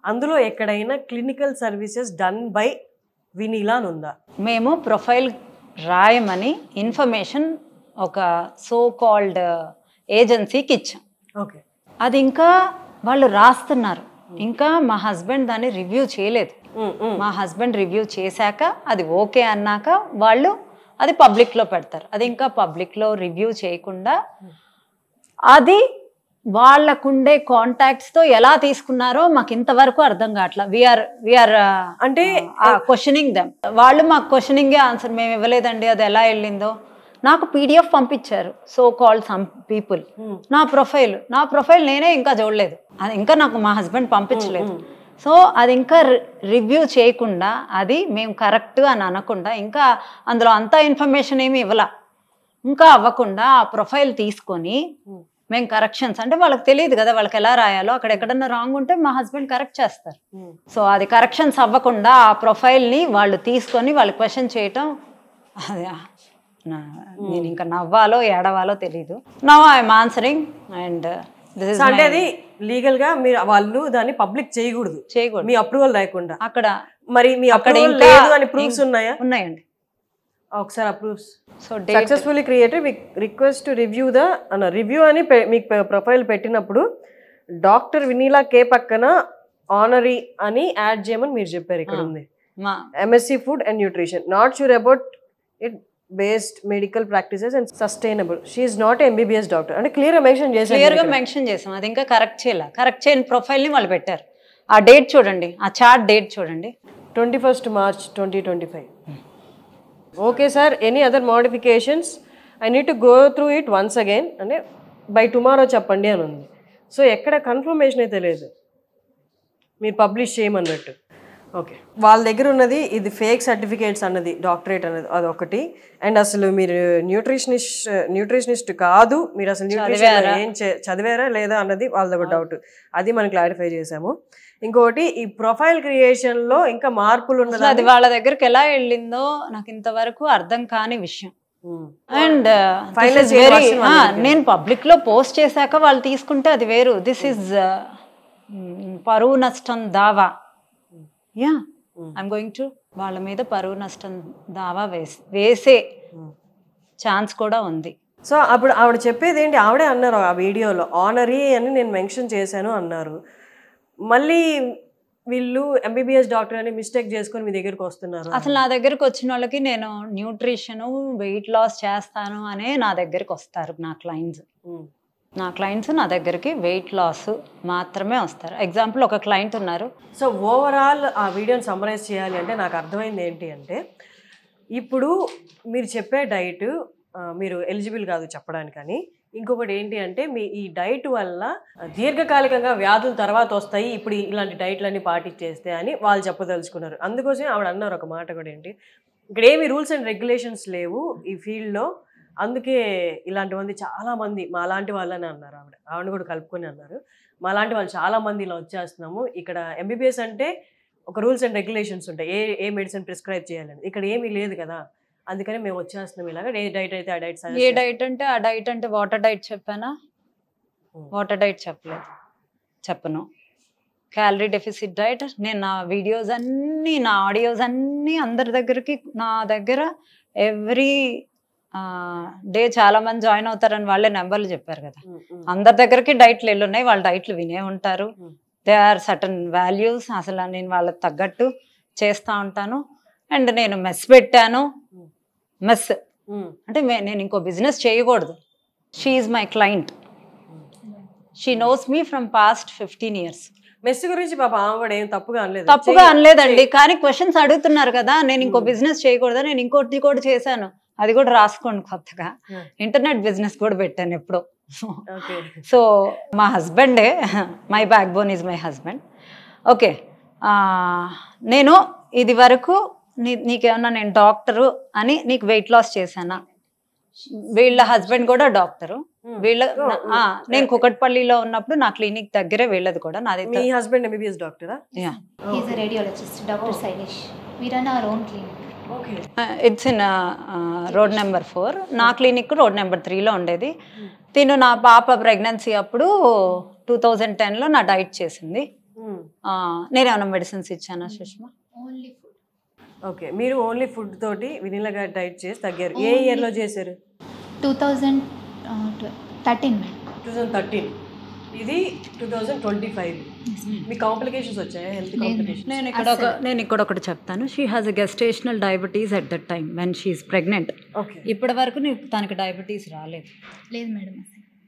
అందులో ఎక్కడైనా clinical services done by Vinila అని ఉందా? మేము ప్రొఫైల్ రాయమని ఇన్ఫర్మేషన్ ఒక సో కాల్డ్ ఏజెన్సీకి ఇచ్చాం. ఓకే, అది ఇంకా వాళ్ళు రాస్తున్నారు. ఇంకా మా హస్బెండ్ దాన్ని రివ్యూ చేయలేదు. మా హస్బెండ్ రివ్యూ చేశాక అది ఓకే అన్నాక వాళ్ళు అది పబ్లిక్లో పెడతారు. అది ఇంకా పబ్లిక్లో రివ్యూ చేయకుండా అది వాళ్ళకుండే కాంటాక్ట్స్తో ఎలా తీసుకున్నారో మాకు ఇంతవరకు అర్థం కావట్లా. వీఆర్ అంటే క్వశ్చనింగ్ దెమ్. వాళ్ళు మాకు క్వశ్చనింగే ఆన్సర్ మేము ఇవ్వలేదండి, అది ఎలా వెళ్ళిందో. నాకు పీడిఎఫ్ పంపించారు సో కాల్డ్ సమ్ పీపుల్. నా ప్రొఫైల్ నేనే ఇంకా చూడలేదు, అది ఇంకా నాకు మా హస్బెండ్ పంపించలేదు. సో అది ఇంకా రివ్యూ చేయకుండా, అది మేము కరెక్ట్ అని అనకుండా, ఇంకా అందులో అంతా ఇన్ఫర్మేషన్ ఏమి ఇవ్వాల, ఇంకా అవ్వకుండా ఆ ప్రొఫైల్ తీసుకొని మేము కరెక్షన్స్, అంటే వాళ్ళకి తెలియదు కదా వాళ్ళకి ఎలా రాయాలో, అక్కడ ఎక్కడన్నా రాంగ్ ఉంటే మా హస్బెండ్ కరెక్ట్ చేస్తారు. సో అది కరెక్షన్స్ అవ్వకుండా ఆ ప్రొఫైల్ని వాళ్ళు తీసుకొని వాళ్ళు క్వశ్చన్ చేయటం, అది నేను ఇంకా నవ్వాలో ఏడవాలో తెలీదు. నౌ ఐఎమ్ ఆన్సరింగ్ అండ్ అంటే అది లీగల్ గా మీరు వాళ్ళు దాన్ని పబ్లిక్ చేయకూడదు మీ అప్రూవల్ లేకుండా. అక్కడ మరి మీ అప్రూవల్ లేదు అని ప్రూఫ్స్ ఉన్నాయా? ఉన్నాయండి. ఒకసారి approves. So successfully created request to review the review అని మీకు ప్రొఫైల్ పెట్టినప్పుడు డాక్టర్ వినీలా కే పక్కన ఆనరీ అని యాడ్ చేయమని మీరు చెప్పారు. ఇక్కడ ఉంది MSc food and nutrition, not sure about it based medical practices and sustainable. She is not MBBS doctor అంటే క్లియర్గా మెన్షన్ చేసాం. అది ఇంకా కరెక్ట్ చేయని ప్రొఫైల్ని వాళ్ళు పెట్టారు. ఆ డేట్ చూడండి, ఆ చార్ట్ డేట్ చూడండి, 21st March 2025. Okay sir, any other modifications? I need to go through it once again అంటే బై టుమారో చెప్పండి అని ఉంది. సో ఎక్కడ కన్ఫర్మేషన్ అయితే లేదు మీరు పబ్లిష్ చేయమన్నట్టు. ఓకే, వాళ్ళ దగ్గర ఉన్నది ఇది ఫేక్ సర్టిఫికేట్స్ అన్నది, డాక్టరేట్ అన్నది అదొకటి. అండ్ అసలు మీరు న్యూట్రిషనిస్ట్ కాదు, మీరు అసలు న్యూట్రిషన్ ఏం చదివారా లేదా అన్నది వాళ్ళది ఒక డౌట్, అది మనం క్లారిఫై చేసాము. ఇంకోటి ఈ ప్రొఫైల్ క్రియేషన్ లో ఇంకా మార్పులు ఉన్నది, అది వాళ్ళ దగ్గరికి ఎలా వెళ్ళిందో నాకు ఇంతవరకు అర్థం కాని విషయం. అండ్ నేను పబ్లిక్ లో పోస్ట్ చేశాక వాళ్ళు తీసుకుంటే అది వేరు. దిస్ ఇస్ పరువు నష్టం దావా. యా, ఐఎమ్ గోయింగ్ టు వాళ్ళ మీద పరువు నష్టం దావా వేసే ఛాన్స్ కూడా ఉంది. సో అప్పుడు ఆవిడ చెప్పేది ఏంటి, ఆవిడే అన్నారు ఆ వీడియోలో ఆనరీ అని నేను మెన్షన్ చేశాను అన్నారు. మళ్ళీ వీళ్ళు MBBS డాక్టర్ అని మిస్టేక్ చేసుకొని మీ దగ్గరికి వస్తున్నారు. అసలు నా దగ్గరకు వచ్చిన వాళ్ళకి నేను న్యూట్రిషన్ వెయిట్ లాస్ చేస్తాను అనే నా దగ్గరికి వస్తారు నా క్లయింట్స్ నా దగ్గరికి వెయిట్ లాస్ మాత్రమే వస్తారు. ఎగ్జాంపుల్ ఒక క్లయింట్ ఉన్నారు. సో ఓవరాల్ ఆ వీడియోని సమ్మరైజ్ చేయాలి అంటే నాకు అర్థమైంది ఏంటి అంటే, ఇప్పుడు మీరు చెప్పే డైట్ మీరు ఎలిజిబుల్ కాదు చెప్పడానికని, ఇంకొకటి ఏంటి అంటే మీ ఈ డైట్ వల్ల దీర్ఘకాలికంగా వ్యాధులు తర్వాత వస్తాయి ఇప్పుడు ఇలాంటి డైట్లన్నీ పాటించేస్తే అని వాళ్ళు చెప్పదలుచుకున్నారు. అందుకోసం ఆవిడ అన్నారు ఒక మాట కూడా ఏంటి, ఇక్కడ ఏమి రూల్స్ అండ్ రెగ్యులేషన్స్ లేవు ఈ ఫీల్డ్లో, అందుకే ఇలాంటి మంది చాలామంది మాలాంటి వాళ్ళని అన్నారు. ఆవిడ కూడా కలుపుకొని అన్నారు, మాలాంటి వాళ్ళు చాలామంది ఇలా వచ్చేస్తున్నాము. ఇక్కడ MBBS అంటే ఒక రూల్స్ అండ్ రెగ్యులేషన్స్ ఉంటాయి, ఏ మెడిసిన్ ప్రిస్క్రైబ్ చేయాలని, ఇక్కడ ఏమీ లేదు కదా, అందుకని మేము వచ్చేస్తున్నాం ఇలాగా. ఏ డైట్ అయితే ఆ డైట్, ఏ డైట్ అంటే ఆ డైట్ అంటే వాటర్ డైట్ చెప్పానా? వాటర్ డైట్ చెప్పను. క్యాలరీ డెఫిసిట్ డైట్ నేను నా వీడియోస్ అన్నీ నా ఆడియోస్ అన్నీ అందరి దగ్గరికి, నా దగ్గర ఎవ్రీ డే చాలా మంది జాయిన్ అవుతారని వాళ్ళే నెంబర్లు చెప్పారు కదా, అందరి దగ్గరికి డైట్లు వెళ్ళున్నాయి, వాళ్ళ డైట్లు వినే ఉంటారు. దే ఆర్ సర్టన్ వాల్యూస్, అసలు నేను వాళ్ళకి తగ్గట్టు చేస్తూ ఉంటాను. అండ్ నేను మెస్ పెట్టాను. మెస్ అంటే నేను ఇంకో బిజినెస్ చేయకూడదు. She is my client, she knows me from past 15 years. Mess గురించి పాప ఆమె కూడా ఏం తప్పుగా అనలేదండి, కానీ క్వశ్చన్స్ అడుగుతున్నారు కదా, నేను ఇంకో బిజినెస్ చేయకూడదా, నేను ఇంకోటి కూడా చేశాను, అది కూడా రాసుకోండి. కొత్తగా ఇంటర్నెట్ బిజినెస్ కూడా పెట్టాను ఎప్పుడో. సో మా హస్బెండే, my backbone is my husband. Okay, నేను ఇది వరకు నీకేమన్నా నేను డాక్టరు అని నీకు వెయిట్ లాస్ చేశానా? వీళ్ళ హస్బెండ్ కూడా డాక్టరు. నేను కుకట్పల్లిలో ఉన్నప్పుడు నా క్లినిక్ దగ్గరే వీళ్ళది కూడా. నాది మీ హస్బెండ్ MBBS డాక్టరా? Yeah, he is a radiologist, doctor Shailesh. We run our own clinic. Okay, it's in road number 4. నా క్లినిక్ రోడ్ నెంబర్ 3లో ఉండేది. తిను నా పాప ప్రెగ్నెన్సీ అప్పుడు 2010లో నా డైట్ చేసింది. నేనేమన్నా మెడిసిన్స్ ఇచ్చానా సుష్మా? Only food. ఓకే, మీరు ఓన్లీ ఫుడ్ తోటి వినిలా గారు డైట్ చేసి తగ్గారు. ఏ ఇయర్ లో చేశారు? 2013. 2013. ఇది 2025. మీ కాంప్లికేషన్స్ వచ్చాయా? Health complications? నేను ఇక్కడ ఒకటి చెప్తాను. She has a gestational diabetes at that time when she is pregnant. ఇప్పటి వరకు తనకి డయాబెటీస్ రాలేదు. లేదు మేడం,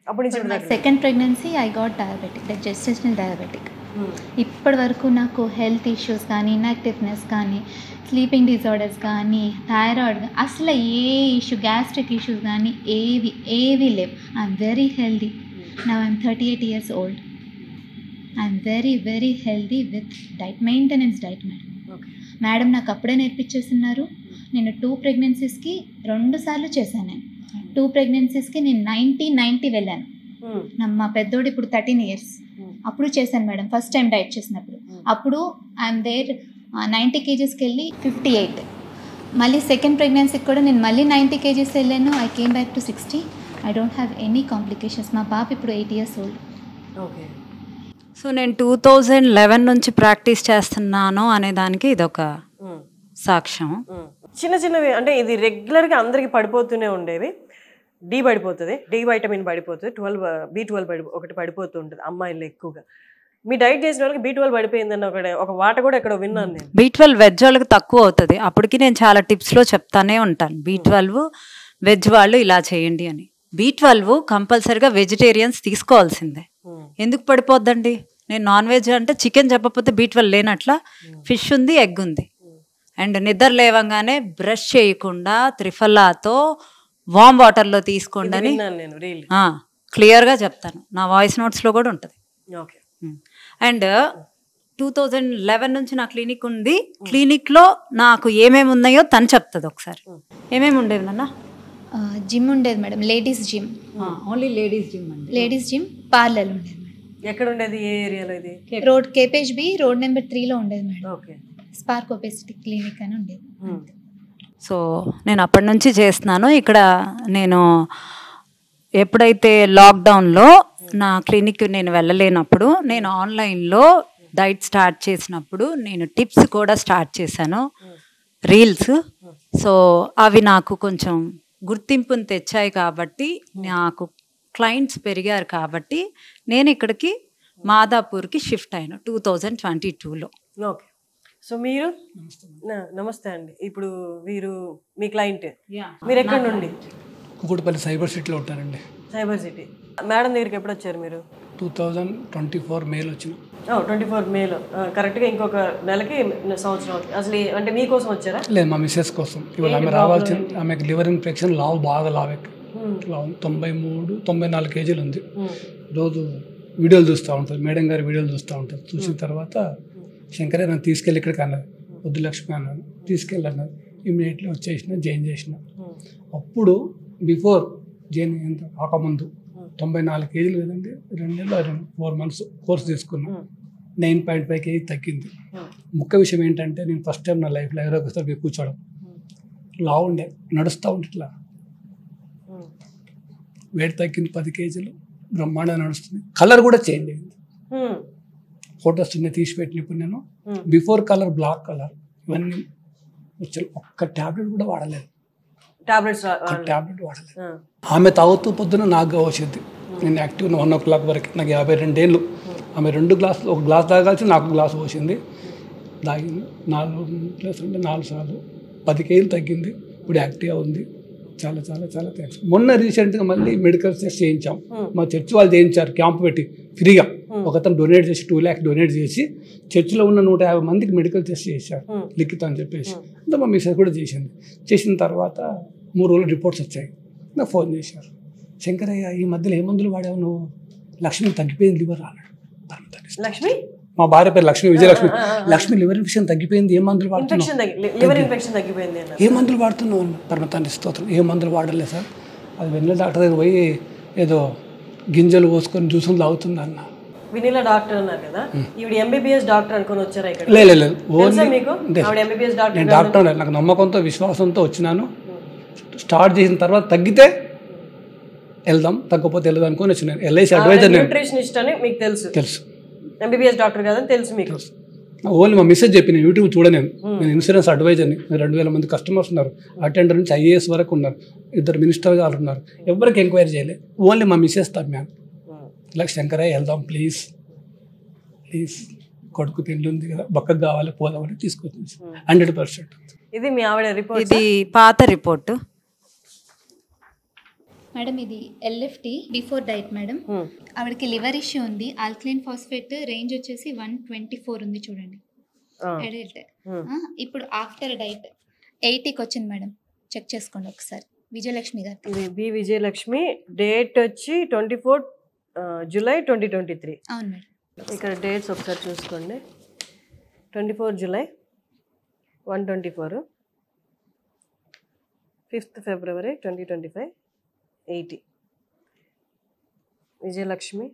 అప్పుడు second pregnancy I got diabetic, gestational diabetic. ఇప్పటి వరకు నాకు హెల్త్ ఇష్యూస్ కానీ, ఇన్యాక్టివ్నెస్ కానీ, స్లీపింగ్ డిజార్డర్స్ కానీ, థైరాయిడ్, అసలు ఏ ఇష్యూ, గ్యాస్ట్రిక్ ఇష్యూస్ కానీ ఏవి లేవు. I'm very healthy. Now I'm 38 years old. I'm very very healthy with diet, maintenance diet madam. Madam నాకు అప్పుడే నేర్పించేస్తున్నారు. నేను 2 pregnancies-కి 2 సార్లు చేశాను. నేను 2 pregnancies-కి నేను 90 వెళ్ళాను. మా పెద్దోడు ఇప్పుడు 13 years. అప్పుడు చేశాను మేడం, ఫస్ట్ టైం డైట్ చేసినప్పుడు. అప్పుడు ఐఎమ్ దేర్ 90 kgsకి వెళ్ళి 58. మళ్ళీ సెకండ్ ప్రెగ్నెన్సీకి కూడా నేను మళ్ళీ 90 kgs వెళ్ళాను. I came back to 60. I don't have any complications. మా పాప ఇప్పుడు 8 years old. ఓకే. సో నేను 2011 నుంచి ప్రాక్టీస్ చేస్తున్నాను అనే దానికి ఇదొక సాక్ష్యం. చిన్న చిన్నవి అంటే ఇది రెగ్యులర్గా అందరికి పడిపోతూనే ఉండేవి. డి పడిపోతుంది, డి వైటమిన్ పడిపోతుంది, B12 ఒకటి పడిపోతూ ఉంటుంది అమ్మాయిలు ఎక్కువగా. మీ డైట్ చేసిన వాళ్ళకి B12 పడిపోయిందని ఒక వాట కూడా ఎక్కడ విన్నాను నేను. B12 వెజ్ వాళ్ళకి తక్కువ అవుతుంది. అప్పటికి నేను చాలా టిప్స్లో చెప్తానే ఉంటాను, B12 వెజ్ వాళ్ళు ఇలా చేయండి అని. B12 కంపల్సరిగా వెజిటేరియన్స్ తీసుకోవాల్సిందే. ఎందుకు పడిపోద్దండి? నేను నాన్ వెజ్ అంటే చికెన్ చెప్పకపోతే B12 లేనట్లా. ఫిష్ ఉంది, ఎగ్ ఉంది. అండ్ నిద్ర లేవంగానే బ్రష్ చేయకుండా త్రిఫలాతో వామ్ వాటర్లో తీసుకోండి అని క్లియర్గా చెప్తాను. నా వాయిస్ నోట్స్లో కూడా ఉంటుంది. అండ్ 2011 నుంచి నా క్లినిక్ ఉంది. క్లినిక్లో నాకు ఏమేమి ఉన్నాయో తను చెప్తుంది ఒకసారి. ఏమేమి ఉండేవి నాన్న? జిమ్ ఉండేది madam, ladies gym. Only ladies gym అండి. లేడీస్ జిమ్, పార్లర్ ఉండేది మేడం. ఎక్కడ ఉండేది? ఏ ఏరియాలో ఇది? రోడ్ KPHB రోడ్ నెంబర్ 3లో ఉండేది madam. Okay. Spark obesity clinic అని ఉండేది. సో నేను అప్పటి నుంచి చేస్తున్నాను. ఇక్కడ నేను ఎప్పుడైతే లాక్డౌన్లో నా క్లినిక్ నేను వెళ్ళలేనప్పుడు నేను ఆన్లైన్లో డైట్ స్టార్ట్ చేసినప్పుడు నేను టిప్స్ కూడా స్టార్ట్ చేశాను, రీల్స్. సో అవి నాకు కొంచెం గుర్తింపుని తెచ్చాయి కాబట్టి, నాకు క్లయింట్స్ పెరిగారు కాబట్టి నేను ఇక్కడికి మాదాపూర్కి షిఫ్ట్ అయ్యాను 2022లో. ఓకే. సో మీరు నమస్తే అండి. ఇప్పుడు వీరు మీ క్లయింట్, మీరు ఎక్కడ నుండి? కుకుడుపల్లి సైబర్ సిటీలో ఉంటారండి. Cyber city. మేడం దగ్గరికి ఎప్పుడు వచ్చారు మీరు? 2024 మేలో వచ్చిన. 24 మేలో. కరెక్ట్గా ఇంకొక నెలకి సంవత్సరం. అసలు అంటే మీకోసం వచ్చారా? లేదు, మా మిస్సెస్ కోసం. ఇవాళ ఆమె రావాల్సిన, ఆమెకు లివర్ ఇన్ఫెక్షన్, బాగా లావు 93-94 కేజీలు ఉంది. రోజు వీడియోలు చూస్తూ ఉంటారు, మేడం గారి వీడియోలు చూస్తూ ఉంటారు. చూసిన తర్వాత శంకరే నన్ను తీసుకెళ్ళి ఇక్కడికి అన్నది. వద్దు లక్ష్మి అన్నాను, తీసుకెళ్ళన్నది. ఇమీడియట్లీ వచ్చేసిన, జాయిన్ చేసిన. అప్పుడు బిఫోర్ జాయిన్ ఎంత కాకముందు 94 కేజీలు కదండి. 2 నెలలు 4 months కోర్స్ తీసుకున్నా. 9.5 kg తగ్గింది. ముఖ్య విషయం ఏంటంటే, నేను ఫస్ట్ టైం నా లైఫ్లో ఎవరో ఒకసారి కూర్చోవడం. లావు ఉండే, నడుస్తూ ఉంటే ఇట్లా వెయిట్ తగ్గింది 10 kg. బ్రహ్మాండంగా నడుస్తుంది. కలర్ కూడా చేంజ్ అయింది. ఫొటోస్ తీసి పెట్టిన ఇప్పుడు నేను బిఫోర్ కలర్, బ్లాక్ కలర్ ఇవన్నీ వచ్చాయి. ఒక్క ట్యాబ్లెట్ కూడా వాడలేదు. ట్యాబ్లెట్ వాడలేదు. ఆమె తాగుతూ పొద్దున నాకు వచ్చింది. నేను యాక్టివ్ 1 o'clock వరకు. నాకు 52 ఏళ్ళు. ఆమె 2 గ్లాసులు, ఒక గ్లాస్ తాగాల్సి నాకు గ్లాస్ పోసింది. తాగింది 4 సార్లు. 10 kg తగ్గింది. ఇప్పుడు యాక్టివ్గా ఉంది. చాలా చాలా చాలా థ్యాంక్స్. మొన్న రీసెంట్గా మళ్ళీ మెడికల్ టెస్ట్ చేయించాం. మా చర్చ్ వాళ్ళు చేయించారు క్యాంప్ పెట్టి ఫ్రీగా. ఒకతను డొనేట్ చేసి 2 lakhs డొనేట్ చేసి చర్చిలో ఉన్న 150 మందికి మెడికల్ టెస్ట్ చేశారు లిఖిత అని చెప్పేసి. అంతా మా మిస్సెస్ కూడా చేసింది. చేసిన తర్వాత 3 రోజులు రిపోర్ట్స్ వచ్చాయి. నాకు ఫోన్ చేశారు, శంకరయ్య ఈ మధ్యలో ఏ మందులు వాడావు నువ్వు? లక్ష్మి తగ్గిపోయింది లివర్ అన్నాడు. లక్ష్మి, మా భార్య పేరు లక్ష్మి, విజయలక్ష్మి. లక్ష్మి లివర్ ఇన్ఫెక్షన్ తగ్గిపోయింది, ఏ మందులు వాడుతున్నావు? ఏ మందులు వాడుతున్నావు? పరమతాన్ని స్తోత్రం. ఏ మందులు వాడలే సార్. అది వెన్నెల డాక్టర్ దగ్గర పోయి ఏదో గింజలు పోసుకొని జ్యూసులు తాగుతుంది అన్న. వెన్నెల డాక్టర్ అన్నారు కదా, ఈవిడ MBBS డాక్టర్ అనుకుని వచ్చారా ఇక్కడ? లేదు, నేను డాక్టర్. నాకు నమ్మకంతో విశ్వాసంతో వచ్చినాను. స్టార్ట్ చేసిన తర్వాత తగ్గితే వెళ్దాం, తగ్గకపోతే వెళ్దాం అనుకుని వచ్చినాను. LIC advisor. న్యూట్రిషనిస్ట్ అని మీకు తెలుసు, MBBS డాక్టర్ కాదని తెలుసు మీకు. ఓన్లీ మా మిస్సెస్ చెప్పి నేను యూట్యూబ్ చూడలేను. నేను ఇన్సూరెన్స్ అడ్వైజర్ని. 2000 మంది కస్టమర్స్ ఉన్నారు. అటెండర్ నుంచి IAS వరకు ఉన్నారు. 2 మినిస్టర్ గారు ఉన్నారు. ఎవరికి ఎంక్వైరీ చేయలేదు. ఓన్లీ మా మిస్సెస్ తమ్మాను. ఇలా శంకరయ్య వెళ్దాం ప్లీజ్, కొడుకు పెళ్ళి ఉంది కదా, బక్కకు కావాలి, పోదామని తీసుకొచ్చి 100%. ఇది మీ ఆవిడ రిపోర్ట్? ఇది పాత రిపోర్టు మేడం. ఇది LFT బిఫోర్ డైట్ మేడం. ఆవిడకి లివర్ ఇష్యూ ఉంది. ఆల్కలైన్ ఫాస్ఫేట్ రేంజ్ వచ్చేసి 124 ఉంది చూడండి అడల్ట్. ఇప్పుడు ఆఫ్టర్ డైట్ 80కి వచ్చింది మేడం. చెక్ చేసుకోండి ఒకసారి. విజయలక్ష్మి గారు. ఇది బి విజయలక్ష్మి. డేట్ వచ్చి 24 జూలై 2023. అవును మేడం. ఇక్కడ డేట్స్ ఒకసారి చూసుకోండి. 24 July 124, 5th February 2025 80. Vijayalakshmi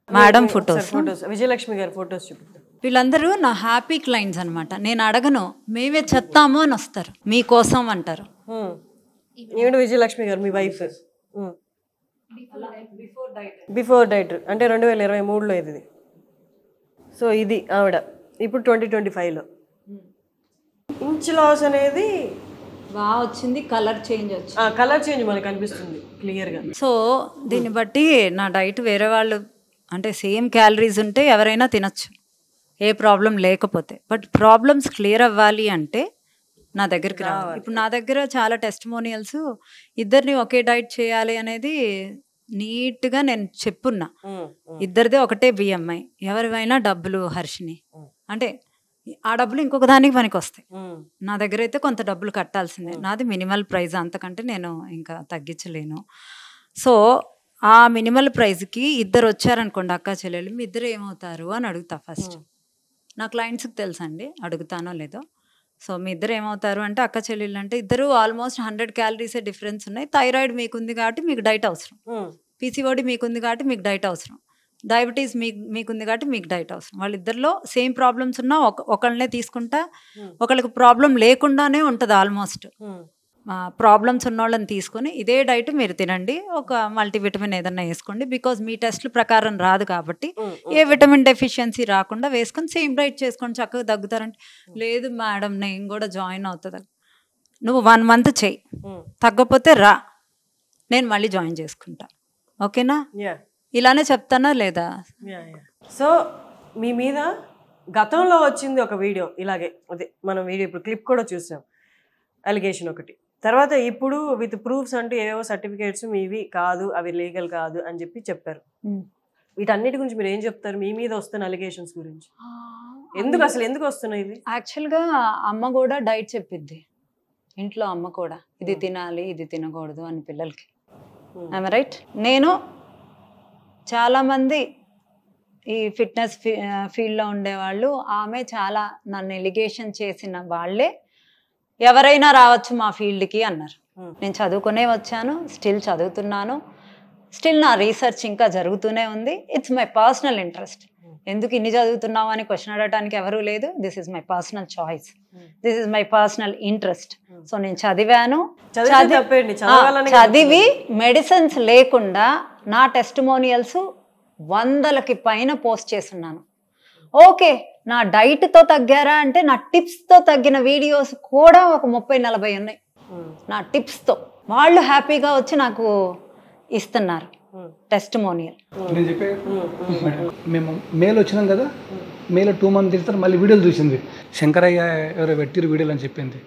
madam photos. Vijayalakshmi గారి ఫొటోస్ చూపిస్తాను. వీళ్ళందరూ నా హ్యాపీ క్లయింట్స్ అనమాట. నేను అడగను, మేమే చెప్తాము అని వస్తారు, మీకోసం అంటారు. ఈవిడ విజయలక్ష్మి గారు మీ వైఫ్. బిఫోర్ డైట్ అంటే 2023లో ఇది. సో ఇది ఆవిడ ఇప్పుడు 2025లో. ఇంచ్ లాస్ అనేది బాగా వచ్చింది, కలర్ చేంజ్ వచ్చింది. కలర్ చేంజ్ మనకు కనిపిస్తుంది క్లియర్గా. సో దీన్ని బట్టి నా డైట్ వేరే వాళ్ళు అంటే సేమ్ క్యాలరీస్ ఉంటే ఎవరైనా తినచ్చు, ఏ ప్రాబ్లం లేకపోతే. బట్ ప్రాబ్లమ్స్ క్లియర్ అవ్వాలి అంటే నా దగ్గరికి రావాలి. ఇప్పుడు నా దగ్గర చాలా టెస్టిమోనియల్స్ ఇద్దరిని ఒకే డైట్ చేయాలి అనేది నీట్గా నేను చెప్పున్నా. ఇద్దరిదే ఒకటే బిఎంఐ, ఎవరివైనా డబ్బులు హర్షిని అంటే ఆ డబ్బులు ఇంకొక దానికి పనికి వస్తాయి. నా దగ్గర అయితే కొంత డబ్బులు కట్టాల్సిందే, నాది మినిమల్ ప్రైస్, అంతకంటే నేను ఇంకా తగ్గించలేను. సో ఆ మినిమల్ ప్రైస్కి ఇద్దరు వచ్చారనుకోండి అక్క చెల్లెలు, మీ ఇద్దరు ఏమవుతారు అని అడుగుతా ఫస్ట్. నా క్లయింట్స్కి తెలుసండి, అడుగుతానో లేదో. సో మీ ఇద్దరు ఏమవుతారు అంటే అక్క చెల్లెళ్ళు అంటే ఇద్దరు ఆల్మోస్ట్ 100 క్యాలరీసే డిఫరెన్స్ ఉన్నాయి. థైరాయిడ్ మీకుంది కాబట్టి మీకు డైట్ అవసరం, పీసీఓడి మీకుంది కాబట్టి మీకు డైట్ అవసరం, డయాబెటీస్ మీకుంది కాబట్టి మీకు డైట్ అవసరం. వాళ్ళిద్దరిలో సేమ్ ప్రాబ్లమ్స్ ఉన్నా ఒకళ్ళనే తీసుకుంటా, ఒకళ్ళకి ప్రాబ్లం లేకుండానే ఉంటుంది. ఆల్మోస్ట్ ప్రాబ్లమ్స్ ఉన్న వాళ్ళని తీసుకొని ఇదే డైట్ మీరు తినండి, ఒక మల్టీవిటమిన్ ఏదన్నా వేసుకోండి, బికాజ్ మీ టెస్ట్ల ప్రకారం రాదు కాబట్టి ఏ విటమిన్ డెఫిషియన్సీ రాకుండా వేసుకొని సేమ్ డైట్ చేసుకొని చక్కగా తగ్గుతారంటే, లేదు మేడం నేను కూడా జాయిన్ అవుతుంది. నువ్వు 1 month చెయ్యి, తగ్గపోతే రా, నేను మళ్ళీ జాయిన్ చేసుకుంటా, ఓకేనా? ఇలానే చెప్తానా లేదా? సో మీ మీద గతంలో వచ్చింది ఒక వీడియో ఇలాగే, అదే మనం వీడియో ఇప్పుడు క్లిప్ కూడా చూసాం, అలిగేషన్ ఒకటి. తర్వాత ఇప్పుడు విత్ ప్రూఫ్స్ అంటూ ఏవో సర్టిఫికేట్స్ మీవి కాదు, అవి లీగల్ కాదు అని చెప్పి చెప్పారు. వీటన్నిటి గురించి మీరు ఏం చెప్తారు? మీ మీద వస్తున్న అలిగేషన్స్ గురించి ఎందుకు వస్తున్నాయి ఇవి? యాక్చువల్గా అమ్మ కూడా డైట్ చెప్పిద్ది ఇంట్లో, అమ్మ కూడా ఇది తినాలి ఇది తినకూడదు అని పిల్లలకి. I'm right? నేను చాలామంది ఈ ఫిట్నెస్ ఫీల్డ్లో ఉండేవాళ్ళు, ఆమె చాలా నన్ను ఎలిగేషన్ చేసిన వాళ్ళే ఎవరైనా రావచ్చు మా ఫీల్డ్కి అన్నారు. నేను చదువుకునే వచ్చాను, స్టిల్ చదువుతున్నాను, స్టిల్ నా రీసెర్చ్ ఇంకా జరుగుతూనే ఉంది. It's my personal interest. ఎందుకు ఇన్ని చదువుతున్నావు అని క్వశ్చన్ అడగడానికి ఎవరూ లేదు. This is my personal choice, this is my personal interest. So నేను చదివాను, చదివి మెడిసిన్స్ లేకుండా నా టెస్టిమోనియల్స్ 100కి పైన పోస్ట్ చేస్తున్నాను. ఓకే, నా డైట్తో తగ్గారా అంటే నా టిప్స్తో తగ్గిన వీడియోస్ కూడా ఒక 30-40 ఉన్నాయి. నా టిప్స్తో వాళ్ళు హ్యాపీగా వచ్చి నాకు ఇస్తున్నారు టెస్టిమోనియల్. నేను చెప్పే మేము మేలు వచ్చినాం కదా, మేలో 2 months తిరుగుతారు, మళ్ళీ వీడియోలు చూసింది, శంకరయ్య ఎవరో పెట్టిరు వీడియోలు అని చెప్పింది.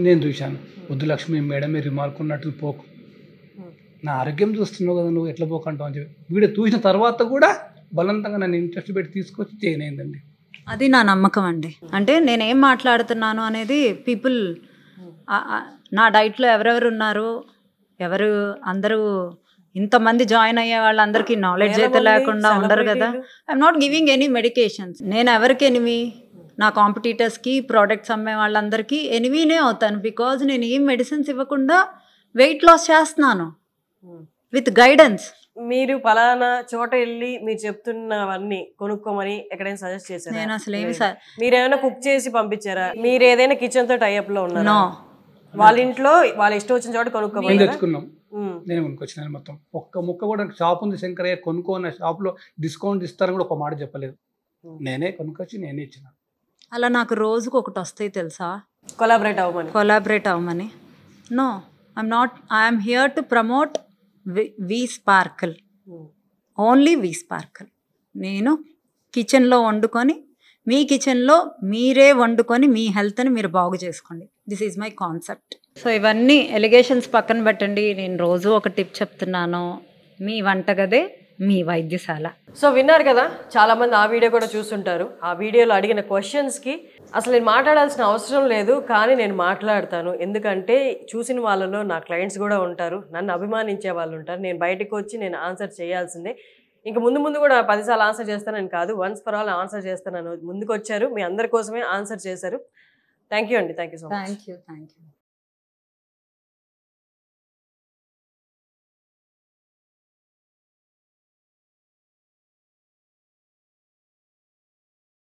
నేను చూశాను, వద్దు లక్ష్మి మేడం మీరు రిమార్క్ ఉన్నట్టు పోకు, నా ఆరోగ్యం చూస్తున్నావు కదా నువ్వు ఎట్లా పోకంటావు అని చెప్పి వీడియో చూసిన తర్వాత కూడా బలవంతంగా నన్ను ఇంట్రెస్ట్ పెట్టి తీసుకొచ్చి చేయనైందండి. అది నా నమ్మకం అండి. అంటే నేనేం మాట్లాడుతున్నాను అనేది పీపుల్, నా డైట్లో ఎవరెవరు ఉన్నారు, ఎవరు అందరూ ఇంతమంది జాయిన్ అయ్యే వాళ్ళందరికీ నాలెడ్జ్ అయితే లేకుండా ఉండరు కదా. I'm not giving any medications. నేను ఎవరికి ఎనిమి? నా కాంపిటీటర్స్కి, ప్రోడక్ట్స్ అమ్మే వాళ్ళందరికీ ఎనిమీనే అవుతాను. బికాజ్ నేను ఏం మెడిసిన్స్ ఇవ్వకుండా వెయిట్ లాస్ చేస్తున్నాను విత్ గైడెన్స్. మీరు పలానా చోట వెళ్ళి మీరు చెప్తున్నవన్నీ కొనుక్కోమని ఎక్కడైనా సజెస్ట్ చేశారా? నేను అసలు ఏమి మీరు ఏమైనా కుక్ చేసి పంపించారా? మీరు ఏదైనా కిచెన్ తో టైఅప్ లో ఉన్నారా? వాళ్ళ ఇంట్లో వాళ్ళ ఇష్టం వచ్చిన చోట కొనుక్కోమని తెచ్చుకున్నాం. నేను కొనుక్కొచ్చినాను మొత్తం. ఒక్క ముక్క కూడా షాప్ ఉంది శంకరయ్య కొనుక్కోన్న షాప్లో డిస్కౌంట్ ఇస్తారని కూడా ఒక మాట చెప్పలేదు. నేనే కొనుక్కొచ్చి నేనే ఇచ్చిన. అలా నాకు రోజుకు ఒకటి వస్తాయి తెలుసా, కొలాబరేట్ అవ్వమని. No, I'm here to promote V Sparkle, only V Sparkle. నేను కిచెన్లో వండుకొని మీ కిచెన్లో మీరే వండుకొని మీ హెల్త్ని మీరు బాగు చేసుకోండి. This is my concept. So ఇవన్నీ ఎలిగేషన్స్ పక్కన పెట్టండి. నేను రోజు ఒక టిప్ చెప్తున్నాను, మీ వంటగదే మీ వైద్యశాల. సో విన్నారు కదా, చాలామంది ఆ వీడియో కూడా చూస్తుంటారు. ఆ వీడియోలో అడిగిన క్వశ్చన్స్కి అసలు నేను మాట్లాడాల్సిన అవసరం లేదు, కానీ నేను మాట్లాడతాను. ఎందుకంటే చూసిన వాళ్ళలో నా క్లయింట్స్ కూడా ఉంటారు, నన్ను అభిమానించే వాళ్ళు ఉంటారు. నేను బయటకు వచ్చి నేను ఆన్సర్ చేయాల్సిందే. ఇంకా ముందు కూడా 10 సార్లు ఆన్సర్ చేస్తానని కాదు, వన్స్ ఫర్ ఆల్ ఆన్సర్ చేస్తానని ముందుకు వచ్చారు. మీ అందరి కోసమే ఆన్సర్ చేశారు. థ్యాంక్ యూ అండి. Thank you so much. Thank you.